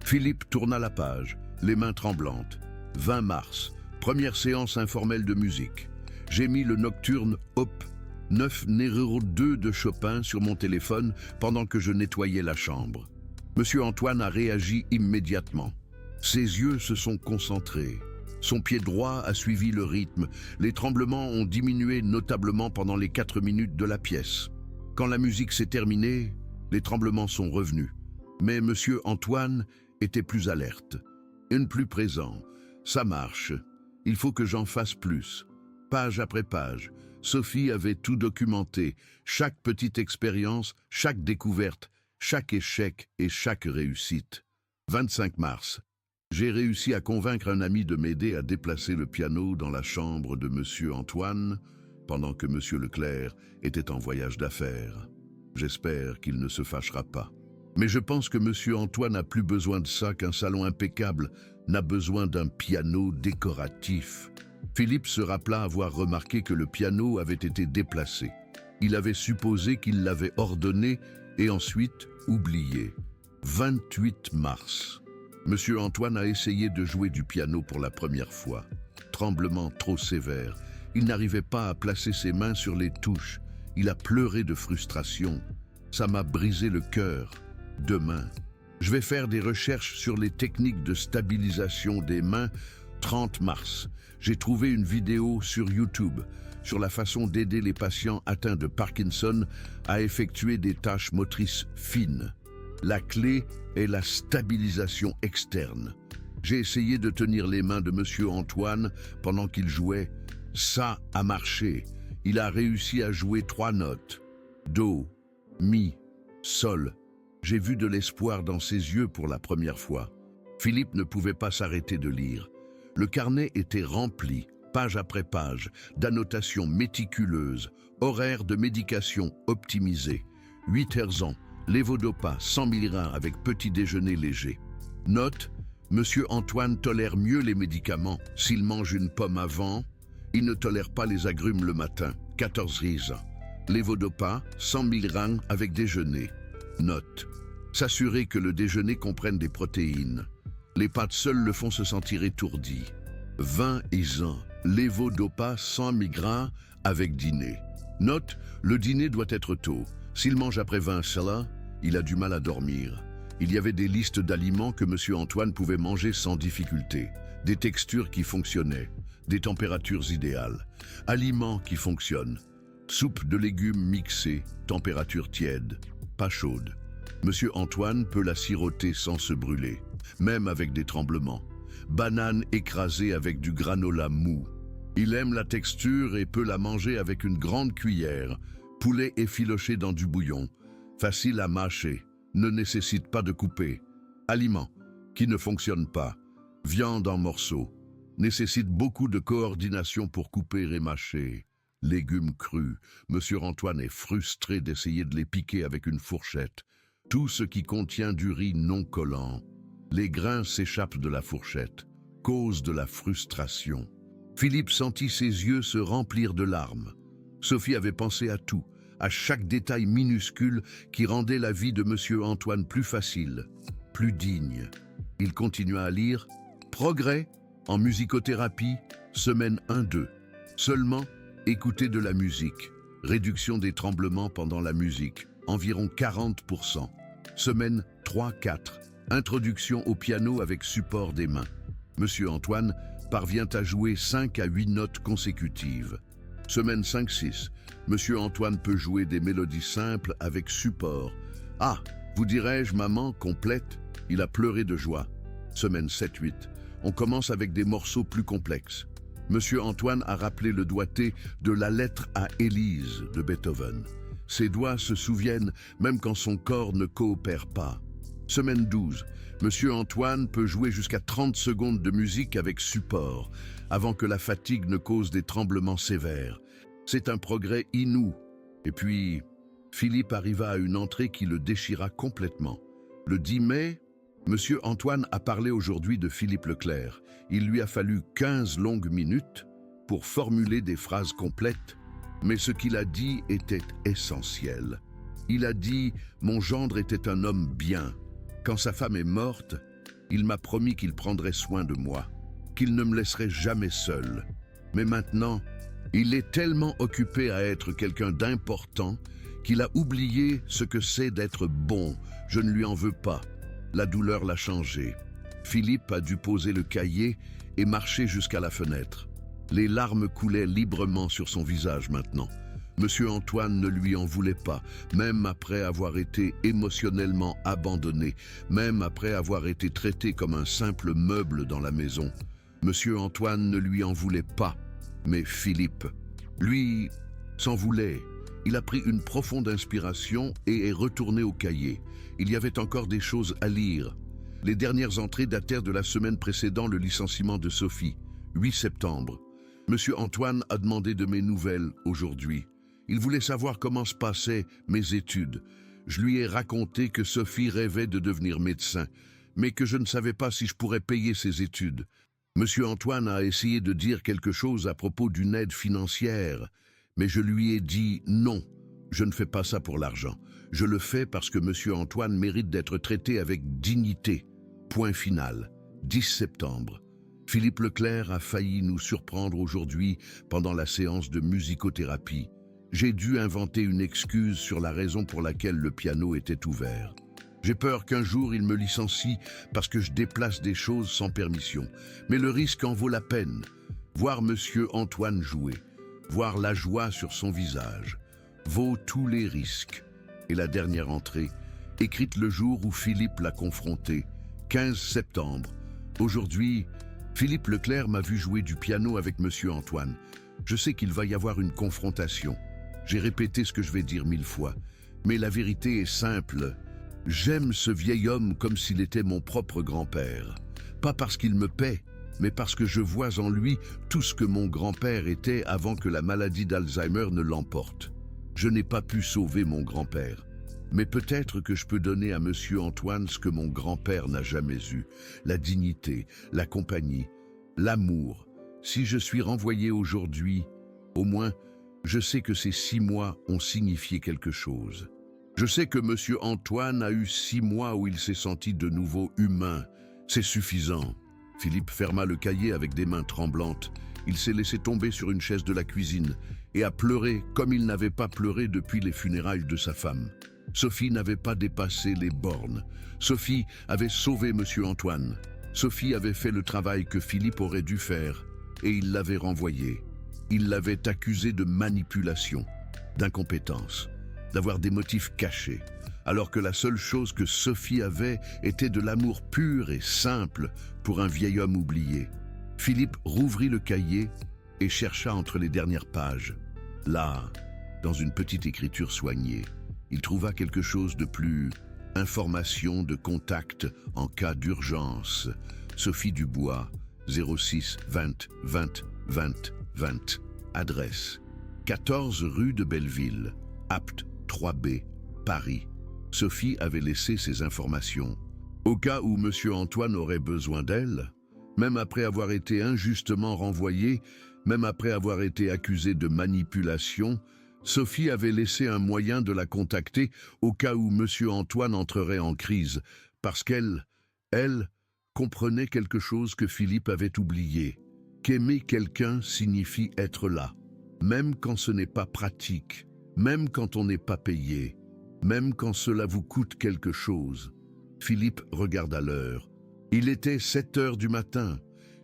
Philippe tourna la page, les mains tremblantes. 20 mars, première séance informelle de musique. J'ai mis le nocturne Op. 9 numéro 2 de Chopin sur mon téléphone pendant que je nettoyais la chambre. Monsieur Antoine a réagi immédiatement. Ses yeux se sont concentrés. Son pied droit a suivi le rythme. Les tremblements ont diminué notablement pendant les 4 minutes de la pièce. Quand la musique s'est terminée, les tremblements sont revenus. Mais Monsieur Antoine était plus alerte, plus présent. Ça marche. Il faut que j'en fasse plus. Page après page, Sophie avait tout documenté, chaque petite expérience, chaque découverte, chaque échec et chaque réussite. 25 mars. J'ai réussi à convaincre un ami de m'aider à déplacer le piano dans la chambre de Monsieur Antoine, pendant que Monsieur Leclerc était en voyage d'affaires. J'espère qu'il ne se fâchera pas. Mais je pense que Monsieur Antoine n'a plus besoin de ça qu'un salon impeccable n'a besoin d'un piano décoratif. Philippe se rappela avoir remarqué que le piano avait été déplacé. Il avait supposé qu'il l'avait ordonné et ensuite oublié. 28 mars. Monsieur Antoine a essayé de jouer du piano pour la première fois. Tremblement trop sévère. Il n'arrivait pas à placer ses mains sur les touches. Il a pleuré de frustration. Ça m'a brisé le cœur. Demain, je vais faire des recherches sur les techniques de stabilisation des mains. 30 mars, j'ai trouvé une vidéo sur YouTube sur la façon d'aider les patients atteints de Parkinson à effectuer des tâches motrices fines. La clé est la stabilisation externe. J'ai essayé de tenir les mains de Monsieur Antoine pendant qu'il jouait. Ça a marché. Il a réussi à jouer 3 notes. Do, Mi, Sol. J'ai vu de l'espoir dans ses yeux pour la première fois. Philippe ne pouvait pas s'arrêter de lire. Le carnet était rempli, page après page, d'annotations méticuleuses, horaires de médication optimisés, 8 herzans, lévodopa 100 mg avec petit déjeuner léger. Note, Monsieur Antoine tolère mieux les médicaments s'il mange une pomme avant. Il ne tolère pas les agrumes le matin, 14 raisins. Lévodopa 100 mg avec déjeuner. Note, s'assurer que le déjeuner comprenne des protéines. Les pâtes seules le font se sentir étourdi. 20 raisins, lévodopa 100 mg avec dîner. Note, le dîner doit être tôt. S'il mange après 20 cela, il a du mal à dormir. Il y avait des listes d'aliments que Monsieur Antoine pouvait manger sans difficulté. Des textures qui fonctionnaient, des températures idéales. Aliments qui fonctionnent. Soupe de légumes mixée, température tiède, pas chaude. Monsieur Antoine peut la siroter sans se brûler, même avec des tremblements. Banane écrasée avec du granola mou. Il aime la texture et peut la manger avec une grande cuillère. Poulet effiloché dans du bouillon. facile à mâcher, ne nécessite pas de couper. Aliments, qui ne fonctionnent pas. Viande en morceaux, nécessite beaucoup de coordination pour couper et mâcher. Légumes crus, Monsieur Antoine est frustré d'essayer de les piquer avec une fourchette. Tout ce qui contient du riz non collant. Les grains s'échappent de la fourchette, cause de la frustration. Philippe sentit ses yeux se remplir de larmes. Sophie avait pensé à tout, à chaque détail minuscule qui rendait la vie de Monsieur Antoine plus facile, plus digne. Il continua à lire « Progrès en musicothérapie, semaine 1-2. Seulement, écouter de la musique. Réduction des tremblements pendant la musique, environ 40%. Semaine 3-4. Introduction au piano avec support des mains. Monsieur Antoine parvient à jouer 5 à 8 notes consécutives. Semaine 5-6. Monsieur Antoine peut jouer des mélodies simples avec support. Ah, vous dirais-je, maman, complète, il a pleuré de joie. Semaine 7-8. On commence avec des morceaux plus complexes. Monsieur Antoine a rappelé le doigté de la lettre à Élise de Beethoven. Ses doigts se souviennent même quand son corps ne coopère pas. Semaine 12. Monsieur Antoine peut jouer jusqu'à 30 secondes de musique avec support, avant que la fatigue ne cause des tremblements sévères. C'est un progrès inou. Et puis, Philippe arriva à une entrée qui le déchira complètement. Le 10 mai, Monsieur Antoine a parlé aujourd'hui de Philippe Leclerc. Il lui a fallu 15 longues minutes pour formuler des phrases complètes, mais ce qu'il a dit était essentiel. Il a dit « Mon gendre était un homme bien. Quand sa femme est morte, il m'a promis qu'il prendrait soin de moi, qu'il ne me laisserait jamais seul. Mais maintenant, il est tellement occupé à être quelqu'un d'important qu'il a oublié ce que c'est d'être bon. Je ne lui en veux pas. La douleur l'a changé. » Philippe a dû poser le cahier et marcher jusqu'à la fenêtre. Les larmes coulaient librement sur son visage maintenant. Monsieur Antoine ne lui en voulait pas, même après avoir été émotionnellement abandonné, même après avoir été traité comme un simple meuble dans la maison. Monsieur Antoine ne lui en voulait pas, mais Philippe, lui, s'en voulait. Il a pris une profonde inspiration et est retourné au cahier. Il y avait encore des choses à lire. Les dernières entrées datèrent de la semaine précédant le licenciement de Sophie, 8 septembre. Monsieur Antoine a demandé de mes nouvelles aujourd'hui. Il voulait savoir comment se passaient mes études. Je lui ai raconté que Sophie rêvait de devenir médecin, mais que je ne savais pas si je pourrais payer ses études. Monsieur Antoine a essayé de dire quelque chose à propos d'une aide financière, mais je lui ai dit non, je ne fais pas ça pour l'argent. Je le fais parce que Monsieur Antoine mérite d'être traité avec dignité. Point final. 10 septembre. Philippe Leclerc a failli nous surprendre aujourd'hui pendant la séance de musicothérapie. J'ai dû inventer une excuse sur la raison pour laquelle le piano était ouvert. J'ai peur qu'un jour il me licencie parce que je déplace des choses sans permission. Mais le risque en vaut la peine. Voir Monsieur Antoine jouer, voir la joie sur son visage, vaut tous les risques. Et la dernière entrée, écrite le jour où Philippe l'a confronté, 15 septembre. Aujourd'hui, Philippe Leclerc m'a vu jouer du piano avec Monsieur Antoine. Je sais qu'il va y avoir une confrontation. J'ai répété ce que je vais dire 1000 fois. Mais la vérité est simple. J'aime ce vieil homme comme s'il était mon propre grand-père. Pas parce qu'il me paie, mais parce que je vois en lui tout ce que mon grand-père était avant que la maladie d'Alzheimer ne l'emporte. Je n'ai pas pu sauver mon grand-père. Mais peut-être que je peux donner à Monsieur Antoine ce que mon grand-père n'a jamais eu. La dignité, la compagnie, l'amour. Si je suis renvoyé aujourd'hui, au moins, je sais que ces 6 mois ont signifié quelque chose. Je sais que Monsieur Antoine a eu 6 mois où il s'est senti de nouveau humain. C'est suffisant. Philippe ferma le cahier avec des mains tremblantes. Il s'est laissé tomber sur une chaise de la cuisine et a pleuré comme il n'avait pas pleuré depuis les funérailles de sa femme. Sophie n'avait pas dépassé les bornes. Sophie avait sauvé Monsieur Antoine. Sophie avait fait le travail que Philippe aurait dû faire et il l'avait renvoyé. Il l'avait accusé de manipulation, d'incompétence, d'avoir des motifs cachés, alors que la seule chose que Sophie avait était de l'amour pur et simple pour un vieil homme oublié. Philippe rouvrit le cahier et chercha entre les dernières pages. Là, dans une petite écriture soignée, Il trouva quelque chose de plus... Information de contact en cas d'urgence. Sophie Dubois, 06 20 20 20 20. Adresse 14 rue de Belleville, Apt 3B, Paris. Sophie avait laissé ces informations. Au cas où Monsieur Antoine aurait besoin d'elle, même après avoir été injustement renvoyée, même après avoir été accusée de manipulation, Sophie avait laissé un moyen de la contacter au cas où Monsieur Antoine entrerait en crise, parce qu'elle comprenait quelque chose que Philippe avait oublié, qu'aimer quelqu'un signifie être là, même quand ce n'est pas pratique, même quand on n'est pas payé, même quand cela vous coûte quelque chose. Philippe regarda l'heure. Il était 7 heures du matin.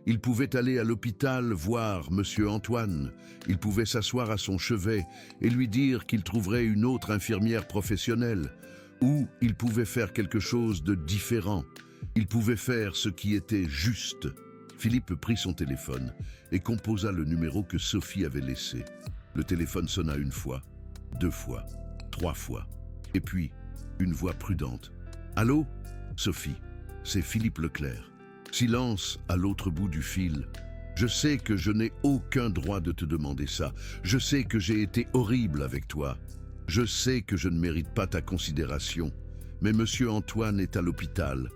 Il pouvait aller à l'hôpital voir Monsieur Antoine. Il pouvait s'asseoir à son chevet et lui dire qu'il trouverait une autre infirmière professionnelle. Ou il pouvait faire quelque chose de différent. Il pouvait faire ce qui était juste. Philippe prit son téléphone et composa le numéro que Sophie avait laissé. Le téléphone sonna une fois, 2 fois, 3 fois. Et puis, une voix prudente. « Allô, Sophie, c'est Philippe Leclerc. » Silence à l'autre bout du fil. « Je sais que je n'ai aucun droit de te demander ça. Je sais que j'ai été horrible avec toi. Je sais que je ne mérite pas ta considération. Mais Monsieur Antoine est à l'hôpital.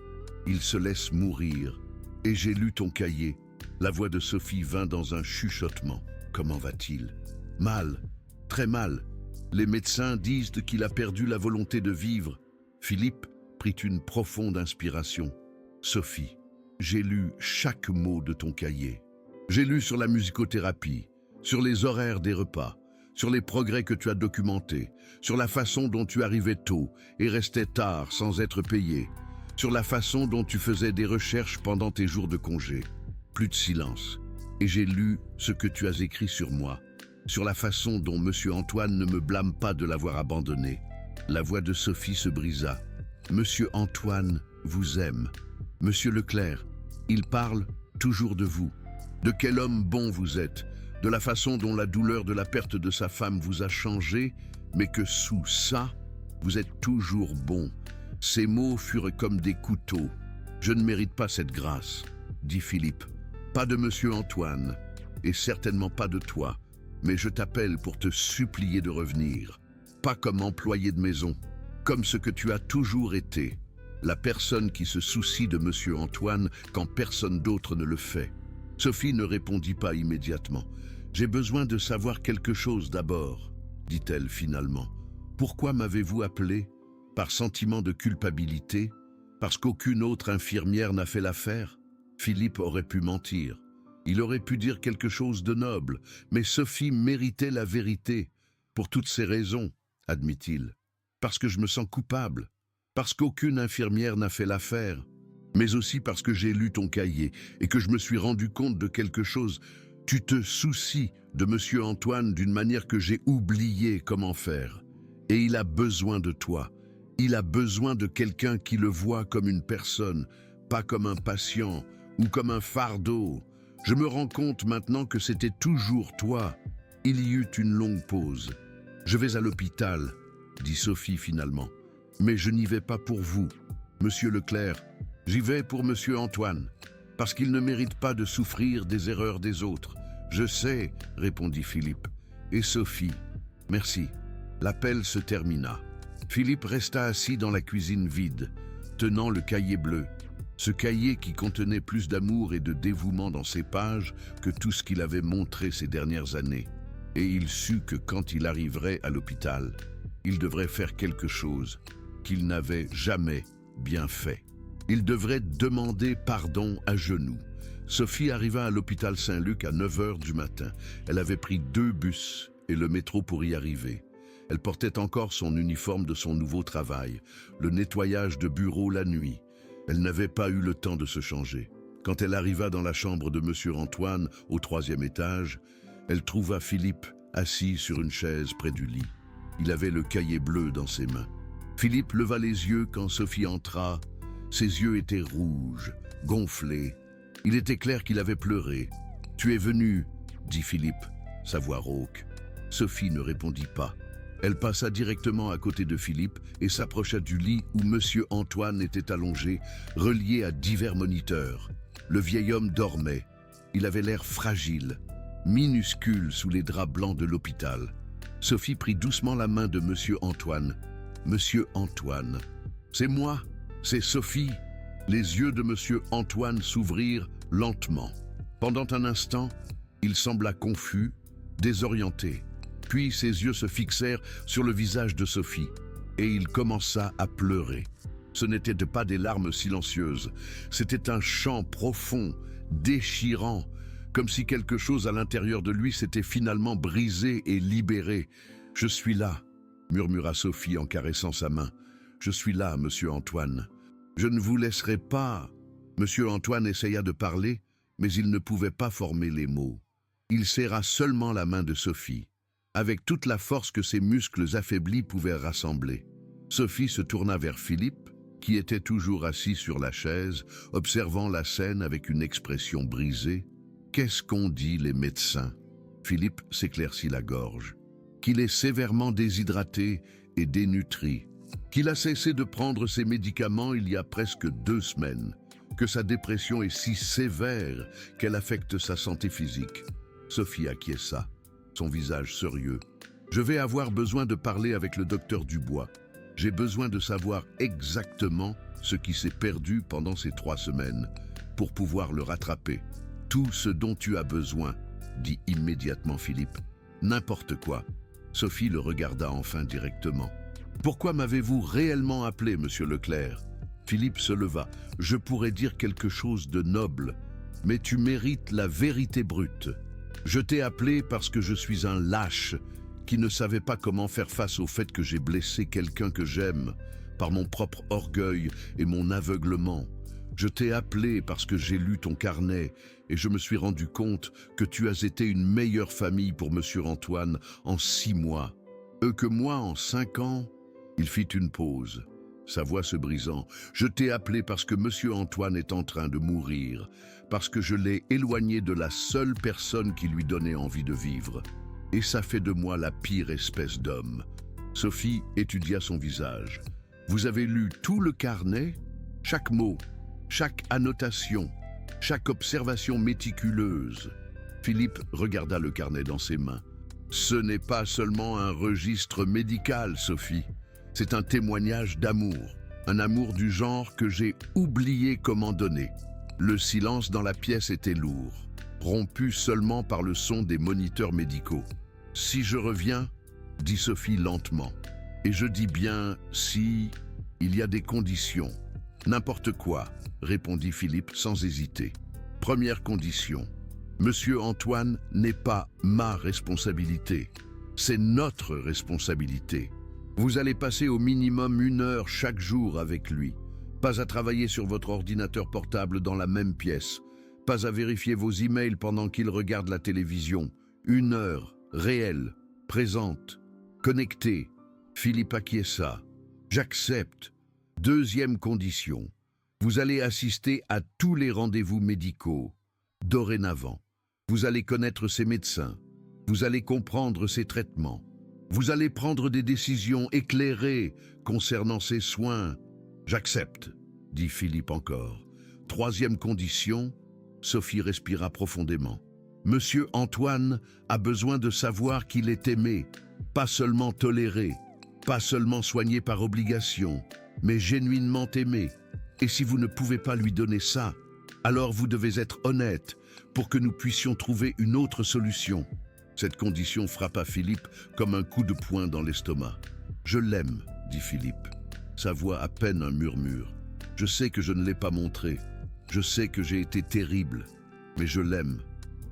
Il se laisse mourir. Et j'ai lu ton cahier. » La voix de Sophie vint dans un chuchotement. « Comment va-t-il ? » »« Mal, très mal. Les médecins disent qu'il a perdu la volonté de vivre. » Philippe prit une profonde inspiration. « Sophie, j'ai lu chaque mot de ton cahier. J'ai lu sur la musicothérapie, sur les horaires des repas, sur les progrès que tu as documentés, sur la façon dont tu arrivais tôt et restais tard sans être payé, sur la façon dont tu faisais des recherches pendant tes jours de congé. Plus de silence. Et j'ai lu ce que tu as écrit sur moi, sur la façon dont Monsieur Antoine ne me blâme pas de l'avoir abandonné. » La voix de Sophie se brisa. « Monsieur Antoine vous aime. Monsieur Leclerc, il parle toujours de vous. De quel homme bon vous êtes, de la façon dont la douleur de la perte de sa femme vous a changé, mais que sous ça, vous êtes toujours bon. » Ces mots furent comme des couteaux. « Je ne mérite pas cette grâce, » dit Philippe. « Pas de Monsieur Antoine, et certainement pas de toi, mais je t'appelle pour te supplier de revenir. Pas comme employé de maison, comme ce que tu as toujours été, la personne qui se soucie de Monsieur Antoine quand personne d'autre ne le fait. » Sophie ne répondit pas immédiatement. « J'ai besoin de savoir quelque chose d'abord, » dit-elle finalement. « Pourquoi m'avez-vous appelé? Par sentiment de culpabilité? Parce qu'aucune autre infirmière n'a fait l'affaire ?» Philippe aurait pu mentir. Il aurait pu dire quelque chose de noble, mais Sophie méritait la vérité. « Pour toutes ces raisons, » admit-il. « Parce que je me sens coupable, parce qu'aucune infirmière n'a fait l'affaire, mais aussi parce que j'ai lu ton cahier et que je me suis rendu compte de quelque chose. Tu te soucies de Monsieur Antoine d'une manière que j'ai oublié comment faire. Et il a besoin de toi. Il a besoin de quelqu'un qui le voit comme une personne, pas comme un patient ou comme un fardeau. Je me rends compte maintenant que c'était toujours toi. » Il y eut une longue pause. « Je vais à l'hôpital, » dit Sophie finalement. « Mais je n'y vais pas pour vous, Monsieur Leclerc. J'y vais pour Monsieur Antoine, parce qu'il ne mérite pas de souffrir des erreurs des autres. »« Je sais, » répondit Philippe. « Et Sophie, merci. » L'appel se termina. Philippe resta assis dans la cuisine vide, tenant le cahier bleu. Ce cahier qui contenait plus d'amour et de dévouement dans ses pages que tout ce qu'il avait montré ces dernières années. Et il sut que quand il arriverait à l'hôpital, il devrait faire quelque chose qu'il n'avait jamais bien fait. Il devrait demander pardon à genoux. Sophie arriva à l'hôpital Saint-Luc à 9 heures du matin. Elle avait pris 2 bus et le métro pour y arriver. Elle portait encore son uniforme de son nouveau travail, le nettoyage de bureau la nuit. Elle n'avait pas eu le temps de se changer. Quand elle arriva dans la chambre de Monsieur Antoine, au 3e étage, elle trouva Philippe assis sur une chaise près du lit. Il avait le cahier bleu dans ses mains. Philippe leva les yeux quand Sophie entra. Ses yeux étaient rouges, gonflés. Il était clair qu'il avait pleuré. « Tu es venu, » dit Philippe, sa voix rauque. Sophie ne répondit pas. Elle passa directement à côté de Philippe et s'approcha du lit où Monsieur Antoine était allongé, relié à divers moniteurs. Le vieil homme dormait. Il avait l'air fragile, minuscule sous les draps blancs de l'hôpital. Sophie prit doucement la main de Monsieur Antoine. « Monsieur Antoine, c'est moi, c'est Sophie. » Les yeux de Monsieur Antoine s'ouvrirent lentement. Pendant un instant, il sembla confus, désorienté. Puis ses yeux se fixèrent sur le visage de Sophie, et il commença à pleurer. Ce n'étaient pas des larmes silencieuses, c'était un chant profond, déchirant, comme si quelque chose à l'intérieur de lui s'était finalement brisé et libéré. « Je suis là », murmura Sophie en caressant sa main. « Je suis là, Monsieur Antoine. Je ne vous laisserai pas. » Monsieur Antoine essaya de parler, mais il ne pouvait pas former les mots. Il serra seulement la main de Sophie, avec toute la force que ses muscles affaiblis pouvaient rassembler. Sophie se tourna vers Philippe, qui était toujours assis sur la chaise, observant la scène avec une expression brisée. « Qu'est-ce qu'ont dit les médecins ?» Philippe s'éclaircit la gorge. « Qu'il est sévèrement déshydraté et dénutri, qu'il a cessé de prendre ses médicaments il y a presque 2 semaines, que sa dépression est si sévère qu'elle affecte sa santé physique. » Sophie acquiesça, son visage sérieux. « Je vais avoir besoin de parler avec le docteur Dubois. J'ai besoin de savoir exactement ce qui s'est perdu pendant ces 3 semaines pour pouvoir le rattraper. Tout ce dont tu as besoin, » dit immédiatement Philippe. « N'importe quoi. » Sophie le regarda enfin directement. « Pourquoi m'avez-vous réellement appelé, monsieur Leclerc ?» Philippe se leva. « Je pourrais dire quelque chose de noble, mais tu mérites la vérité brute. Je t'ai appelé parce que je suis un lâche qui ne savait pas comment faire face au fait que j'ai blessé quelqu'un que j'aime par mon propre orgueil et mon aveuglement. Je t'ai appelé parce que j'ai lu ton carnet et je me suis rendu compte que tu as été une meilleure famille pour Monsieur Antoine en 6 mois. Que moi en 5 ans. » Il fit une pause, sa voix se brisant. « Je t'ai appelé parce que Monsieur Antoine est en train de mourir, parce que je l'ai éloigné de la seule personne qui lui donnait envie de vivre. Et ça fait de moi la pire espèce d'homme. » Sophie étudia son visage. « Vous avez lu tout le carnet? Chaque mot, chaque annotation, chaque observation méticuleuse. » Philippe regarda le carnet dans ses mains. « Ce n'est pas seulement un registre médical, Sophie. C'est un témoignage d'amour, un amour du genre que j'ai oublié comment donner. » Le silence dans la pièce était lourd, rompu seulement par le son des moniteurs médicaux. « Si je reviens, » dit Sophie lentement, « et je dis bien si, il y a des conditions. »« N'importe quoi, » répondit Philippe sans hésiter. « Première condition, Monsieur Antoine n'est pas ma responsabilité, c'est notre responsabilité. Vous allez passer au minimum 1 heure chaque jour avec lui, pas à travailler sur votre ordinateur portable dans la même pièce, pas à vérifier vos emails pendant qu'il regarde la télévision. 1 heure, réelle, présente, connectée. » Philippe acquiesça. « J'accepte. Deuxième condition. Vous allez assister à tous les rendez-vous médicaux. Dorénavant, vous allez connaître ses médecins. Vous allez comprendre ses traitements. Vous allez prendre des décisions éclairées concernant ses soins. »« J'accepte, » dit Philippe encore. « Troisième condition. » Sophie respira profondément. « Monsieur Antoine a besoin de savoir qu'il est aimé, pas seulement toléré, pas seulement soigné par obligation, mais genuinement aimé. Et si vous ne pouvez pas lui donner ça, alors vous devez être honnête pour que nous puissions trouver une autre solution. » Cette condition frappa Philippe comme un coup de poing dans l'estomac. « Je l'aime, » dit Philippe, sa voix à peine un murmure. « Je sais que je ne l'ai pas montré. Je sais que j'ai été terrible, mais je l'aime.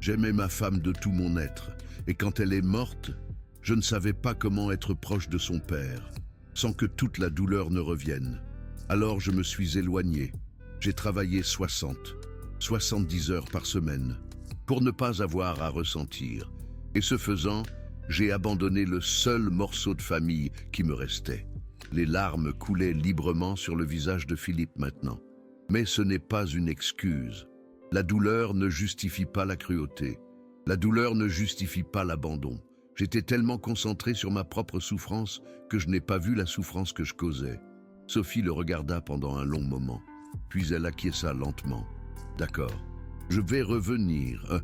J'aimais ma femme de tout mon être, et quand elle est morte, je ne savais pas comment être proche de son père, sans que toute la douleur ne revienne. Alors je me suis éloigné. J'ai travaillé 70 heures par semaine, pour ne pas avoir à ressentir. Et ce faisant, j'ai abandonné le seul morceau de famille qui me restait. » Les larmes coulaient librement sur le visage de Philippe maintenant. Mais ce n'est pas une excuse. La douleur ne justifie pas la cruauté. La douleur ne justifie pas l'abandon. J'étais tellement concentré sur ma propre souffrance que je n'ai pas vu la souffrance que je causais. Sophie le regarda pendant un long moment, puis elle acquiesça lentement. D'accord, je vais revenir.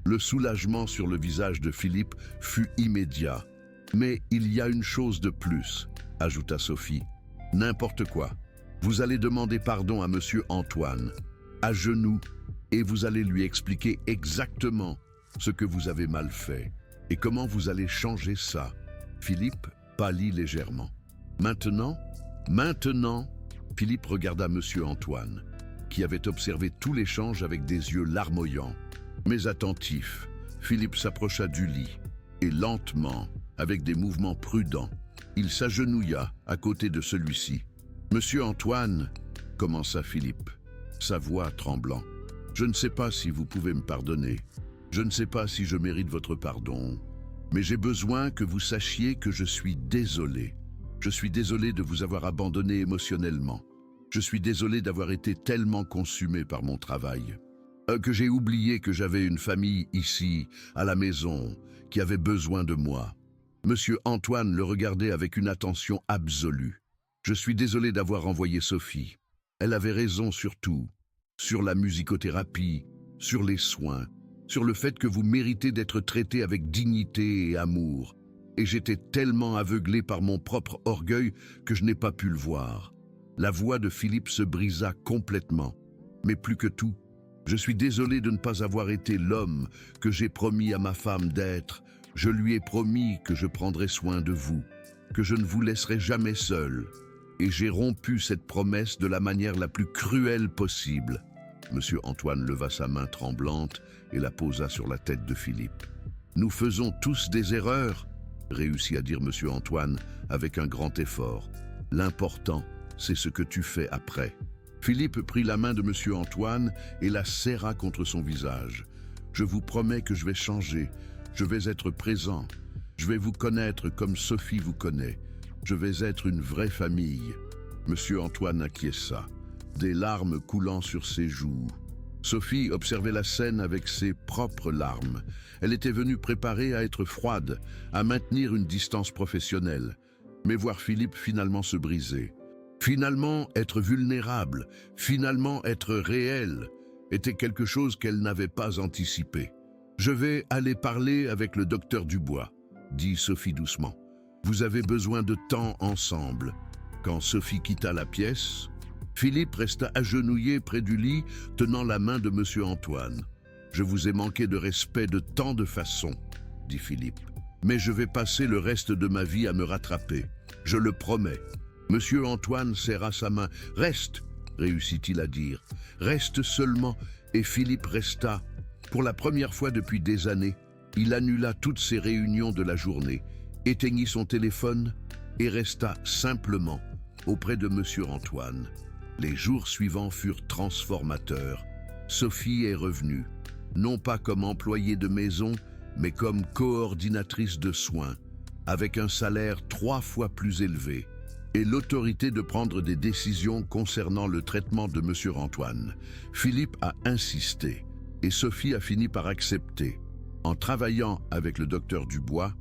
Le soulagement sur le visage de Philippe fut immédiat. Mais il y a une chose de plus, ajouta Sophie. N'importe quoi. Vous allez demander pardon à monsieur Antoine, à genoux, et vous allez lui expliquer exactement ce que vous avez mal fait et comment vous allez changer ça. Philippe pâlit légèrement. Maintenant, Philippe regarda monsieur Antoine, qui avait observé tout l'échange avec des yeux larmoyants. Mais attentif, Philippe s'approcha du lit et lentement, avec des mouvements prudents, il s'agenouilla à côté de celui-ci. « Monsieur Antoine, commença Philippe, sa voix tremblant, je ne sais pas si vous pouvez me pardonner. Je ne sais pas si je mérite votre pardon, mais j'ai besoin que vous sachiez que je suis désolé. Je suis désolé de vous avoir abandonné émotionnellement. Je suis désolé d'avoir été tellement consumé par mon travail. Que j'ai oublié que j'avais une famille ici, à la maison, qui avait besoin de moi. » Monsieur Antoine le regardait avec une attention absolue. « Je suis désolé d'avoir envoyé Sophie. Elle avait raison sur tout, sur la musicothérapie, sur les soins, sur le fait que vous méritez d'être traité avec dignité et amour. Et j'étais tellement aveuglé par mon propre orgueil que je n'ai pas pu le voir. » La voix de Philippe se brisa complètement. Mais plus que tout, je suis désolé de ne pas avoir été l'homme que j'ai promis à ma femme d'être. Je lui ai promis que je prendrais soin de vous, que je ne vous laisserai jamais seul. Et j'ai rompu cette promesse de la manière la plus cruelle possible. Monsieur Antoine leva sa main tremblante et la posa sur la tête de Philippe. « Nous faisons tous des erreurs, » réussit à dire monsieur Antoine avec un grand effort. « L'important, c'est ce que tu fais après. » Philippe prit la main de monsieur Antoine et la serra contre son visage. « Je vous promets que je vais changer. Je vais être présent. Je vais vous connaître comme Sophie vous connaît. Je vais être une vraie famille. » Monsieur Antoine acquiesça, des larmes coulant sur ses joues. Sophie observait la scène avec ses propres larmes. Elle était venue préparée à être froide, à maintenir une distance professionnelle. Mais voir Philippe finalement se briser, finalement être vulnérable, finalement être réel, était quelque chose qu'elle n'avait pas anticipé. « Je vais aller parler avec le docteur Dubois, » dit Sophie doucement. « Vous avez besoin de temps ensemble. » Quand Sophie quitta la pièce, Philippe resta agenouillé près du lit, tenant la main de monsieur Antoine. « Je vous ai manqué de respect de tant de façons, » dit Philippe. « Mais je vais passer le reste de ma vie à me rattraper. Je le promets. » Monsieur Antoine serra sa main. « Reste, » réussit-il à dire. « Reste seulement. » Et Philippe resta. Pour la première fois depuis des années, il annula toutes ses réunions de la journée, éteignit son téléphone et resta simplement auprès de monsieur Antoine. Les jours suivants furent transformateurs. Sophie est revenue, non pas comme employée de maison, mais comme coordinatrice de soins, avec un salaire 3 fois plus élevé, et l'autorité de prendre des décisions concernant le traitement de monsieur Antoine. Philippe a insisté, et Sophie a fini par accepter. En travaillant avec le docteur Dubois,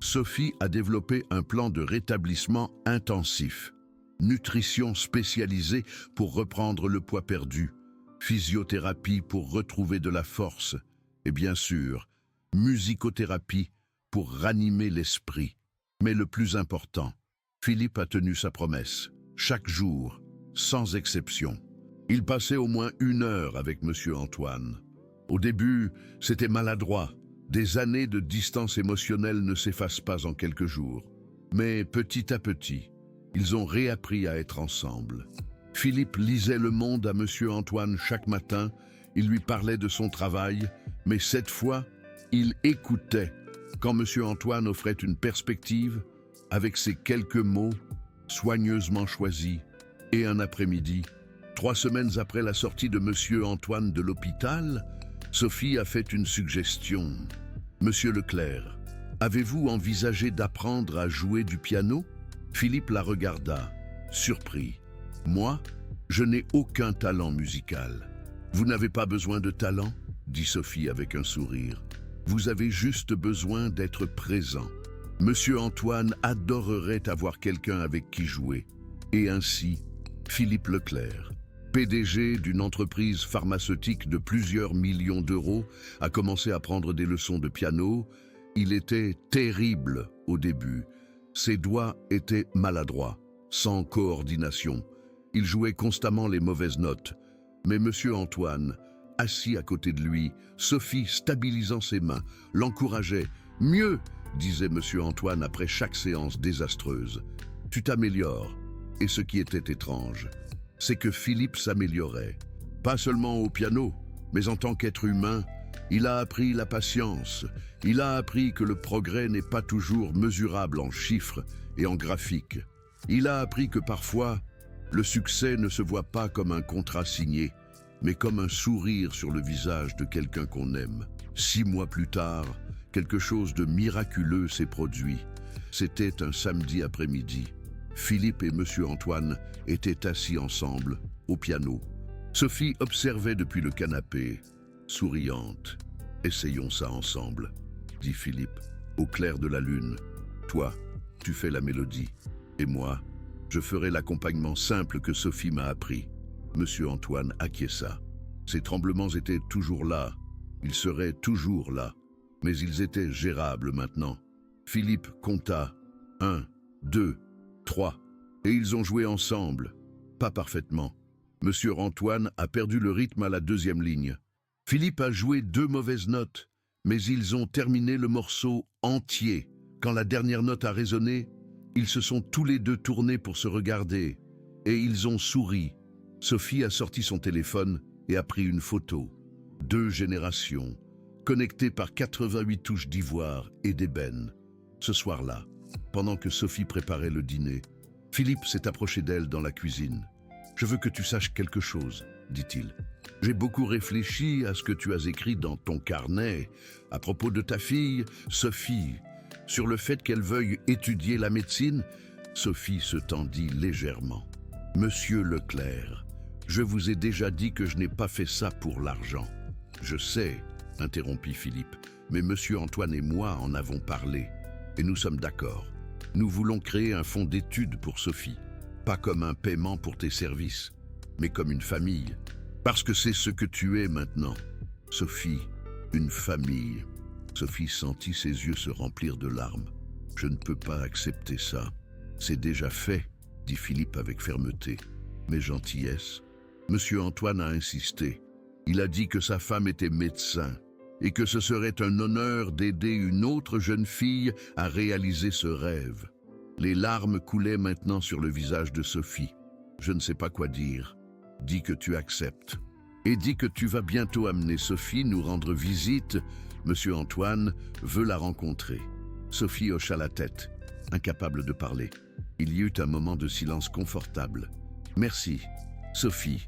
Sophie a développé un plan de rétablissement intensif. Nutrition spécialisée pour reprendre le poids perdu, physiothérapie pour retrouver de la force, et bien sûr, musicothérapie pour ranimer l'esprit. Mais le plus important, Philippe a tenu sa promesse, chaque jour, sans exception. Il passait au moins 1 heure avec monsieur Antoine. Au début, c'était maladroit. Des années de distance émotionnelle ne s'effacent pas en quelques jours. Mais petit à petit, ils ont réappris à être ensemble. Philippe lisait Le Monde à monsieur Antoine chaque matin. Il lui parlait de son travail, mais cette fois, il écoutait quand monsieur Antoine offrait une perspective avec ces quelques mots soigneusement choisis. Et un après-midi, 3 semaines après la sortie de monsieur Antoine de l'hôpital, Sophie a fait une suggestion. « Monsieur Leclerc, avez-vous envisagé d'apprendre à jouer du piano ?» Philippe la regarda, surpris. « Moi, je n'ai aucun talent musical. »« Vous n'avez pas besoin de talent ?» dit Sophie avec un sourire. « Vous avez juste besoin d'être présent. » Monsieur Antoine adorerait avoir quelqu'un avec qui jouer. Et ainsi, Philippe Leclerc, PDG d'une entreprise pharmaceutique de plusieurs millions d'euros, a commencé à prendre des leçons de piano. Il était terrible au début. Ses doigts étaient maladroits, sans coordination. Il jouait constamment les mauvaises notes. Mais Monsieur Antoine, assis à côté de lui, Sophie, stabilisant ses mains, l'encourageait. « Mieux !» disait Monsieur Antoine après chaque séance désastreuse. « Tu t'améliores. » Et ce qui était étrange, c'est que Philippe s'améliorait. Pas seulement au piano, mais en tant qu'être humain, il a appris la patience. Il a appris que le progrès n'est pas toujours mesurable en chiffres et en graphiques. Il a appris que parfois, le succès ne se voit pas comme un contrat signé, mais comme un sourire sur le visage de quelqu'un qu'on aime. 6 mois plus tard, quelque chose de miraculeux s'est produit. C'était un samedi après-midi. Philippe et Monsieur Antoine étaient assis ensemble, au piano. Sophie observait depuis le canapé, souriante. « Essayons ça ensemble, » dit Philippe, au clair de la lune. « Toi, tu fais la mélodie, et moi, je ferai l'accompagnement simple que Sophie m'a appris. » Monsieur Antoine acquiesça. Ces tremblements étaient toujours là, ils seraient toujours là, mais ils étaient gérables maintenant. Philippe compta 1, 2, 3, et ils ont joué ensemble, pas parfaitement. Monsieur Antoine a perdu le rythme à la 2e ligne. Philippe a joué 2 mauvaises notes, mais ils ont terminé le morceau entier. Quand la dernière note a résonné, ils se sont tous les deux tournés pour se regarder, et ils ont souri. Sophie a sorti son téléphone et a pris une photo. 2 générations, connectées par 88 touches d'ivoire et d'ébène. Ce soir-là, pendant que Sophie préparait le dîner, Philippe s'est approché d'elle dans la cuisine. « Je veux que tu saches quelque chose, » dit-il. « J'ai beaucoup réfléchi à ce que tu as écrit dans ton carnet à propos de ta fille, Sophie, sur le fait qu'elle veuille étudier la médecine. » Sophie se tendit légèrement. « Monsieur Leclerc, je vous ai déjà dit que je n'ai pas fait ça pour l'argent. »« Je sais, » interrompit Philippe, « mais Monsieur Antoine et moi en avons parlé, et nous sommes d'accord. Nous voulons créer un fonds d'études pour Sophie, pas comme un paiement pour tes services, mais comme une famille, parce que c'est ce que tu es maintenant. Sophie, une famille. » Sophie sentit ses yeux se remplir de larmes. « Je ne peux pas accepter ça. C'est déjà fait, » dit Philippe avec fermeté. Mais gentillesse. Monsieur Antoine a insisté. Il a dit que sa femme était médecin et que ce serait un honneur d'aider une autre jeune fille à réaliser ce rêve. Les larmes coulaient maintenant sur le visage de Sophie. « Je ne sais pas quoi dire. Dis que tu acceptes. Et dis que tu vas bientôt amener Sophie nous rendre visite. Monsieur Antoine veut la rencontrer. » Sophie hocha la tête, incapable de parler. Il y eut un moment de silence confortable. « Merci, Sophie, »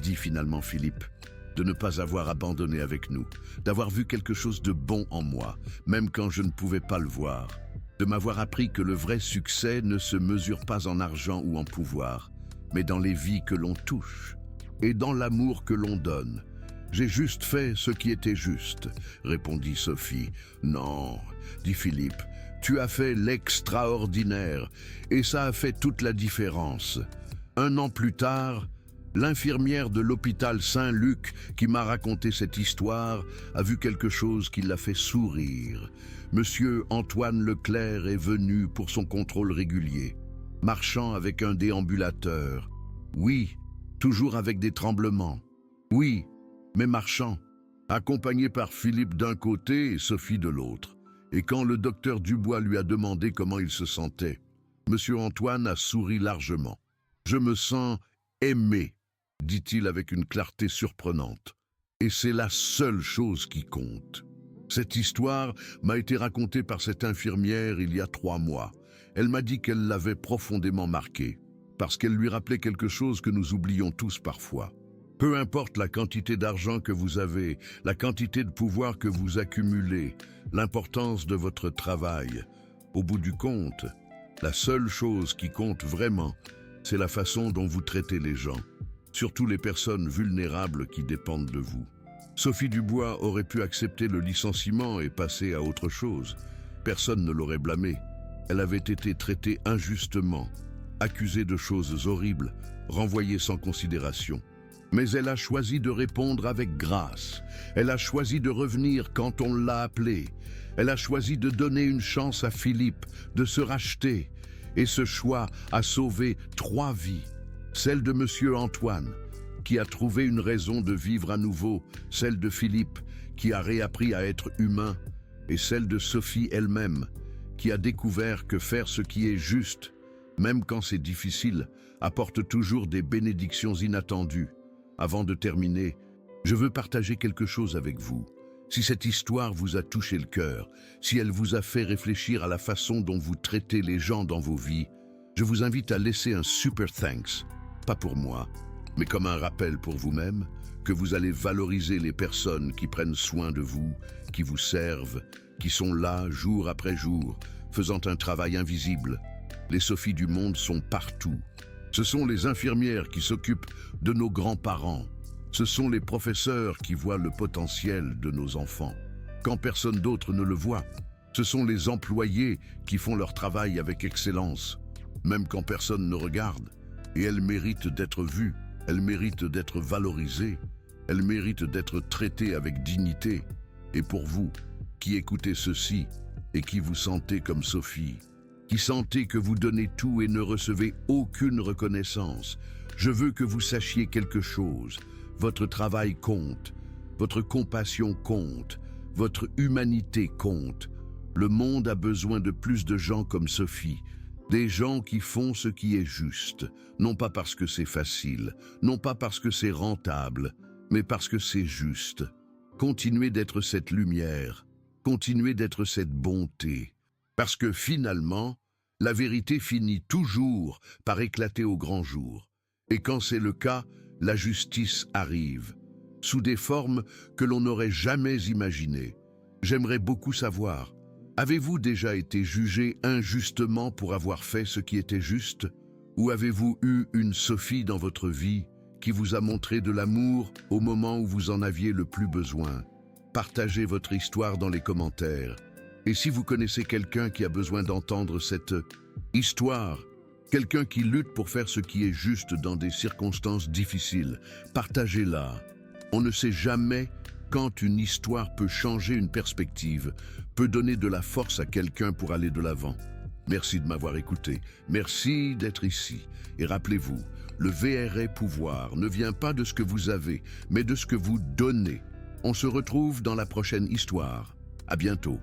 dit finalement Philippe, « de ne pas avoir abandonné avec nous, d'avoir vu quelque chose de bon en moi, même quand je ne pouvais pas le voir, de m'avoir appris que le vrai succès ne se mesure pas en argent ou en pouvoir, mais dans les vies que l'on touche et dans l'amour que l'on donne. J'ai juste fait ce qui était juste, » répondit Sophie. « Non, » dit Philippe, « tu as fait l'extraordinaire, et ça a fait toute la différence. » 1 an plus tard, l'infirmière de l'hôpital Saint-Luc qui m'a raconté cette histoire a vu quelque chose qui l'a fait sourire. Monsieur Antoine Leclerc est venu pour son contrôle régulier, marchant avec un déambulateur. Oui, toujours avec des tremblements. Oui, mais marchant, accompagné par Philippe d'un côté et Sophie de l'autre. Et quand le docteur Dubois lui a demandé comment il se sentait, Monsieur Antoine a souri largement. « Je me sens aimé, » dit-il avec une clarté surprenante. « Et c'est la seule chose qui compte. » Cette histoire m'a été racontée par cette infirmière il y a 3 mois. Elle m'a dit qu'elle l'avait profondément marquée, parce qu'elle lui rappelait quelque chose que nous oublions tous parfois. Peu importe la quantité d'argent que vous avez, la quantité de pouvoir que vous accumulez, l'importance de votre travail, au bout du compte, la seule chose qui compte vraiment, c'est la façon dont vous traitez les gens, surtout les personnes vulnérables qui dépendent de vous. Sophie Dubois aurait pu accepter le licenciement et passer à autre chose. Personne ne l'aurait blâmée. Elle avait été traitée injustement, accusée de choses horribles, renvoyée sans considération. Mais elle a choisi de répondre avec grâce. Elle a choisi de revenir quand on l'a appelée. Elle a choisi de donner une chance à Philippe, de se racheter. Et ce choix a sauvé 3 vies. Celle de Monsieur Antoine, qui a trouvé une raison de vivre à nouveau. Celle de Philippe, qui a réappris à être humain. Et celle de Sophie elle-même, qui a découvert que faire ce qui est juste, même quand c'est difficile, apporte toujours des bénédictions inattendues. Avant de terminer, je veux partager quelque chose avec vous. Si cette histoire vous a touché le cœur, si elle vous a fait réfléchir à la façon dont vous traitez les gens dans vos vies, je vous invite à laisser un super thanks, pas pour moi, mais comme un rappel pour vous-même, que vous allez valoriser les personnes qui prennent soin de vous, qui vous servent, qui sont là jour après jour, faisant un travail invisible. Les Sophies du monde sont partout. Ce sont les infirmières qui s'occupent de nos grands-parents. Ce sont les professeurs qui voient le potentiel de nos enfants, quand personne d'autre ne le voit. Ce sont les employés qui font leur travail avec excellence, même quand personne ne regarde. Et elles méritent d'être vues, elles méritent d'être valorisées, elles méritent d'être traitées avec dignité. Et pour vous, qui écoutez ceci et qui vous sentez comme Sophie, qui sentez que vous donnez tout et ne recevez aucune reconnaissance, je veux que vous sachiez quelque chose. Votre travail compte, votre compassion compte, votre humanité compte. Le monde a besoin de plus de gens comme Sophie, des gens qui font ce qui est juste, non pas parce que c'est facile, non pas parce que c'est rentable, mais parce que c'est juste. Continuez d'être cette lumière, continuez d'être cette bonté. Parce que finalement, la vérité finit toujours par éclater au grand jour. Et quand c'est le cas, la justice arrive, sous des formes que l'on n'aurait jamais imaginées. J'aimerais beaucoup savoir, avez-vous déjà été jugé injustement pour avoir fait ce qui était juste? Ou avez-vous eu une Sophie dans votre vie qui vous a montré de l'amour au moment où vous en aviez le plus besoin? Partagez votre histoire dans les commentaires. Et si vous connaissez quelqu'un qui a besoin d'entendre cette histoire, quelqu'un qui lutte pour faire ce qui est juste dans des circonstances difficiles, partagez-la. On ne sait jamais quand une histoire peut changer une perspective, peut donner de la force à quelqu'un pour aller de l'avant. Merci de m'avoir écouté. Merci d'être ici. Et rappelez-vous, le vrai pouvoir ne vient pas de ce que vous avez, mais de ce que vous donnez. On se retrouve dans la prochaine histoire. À bientôt.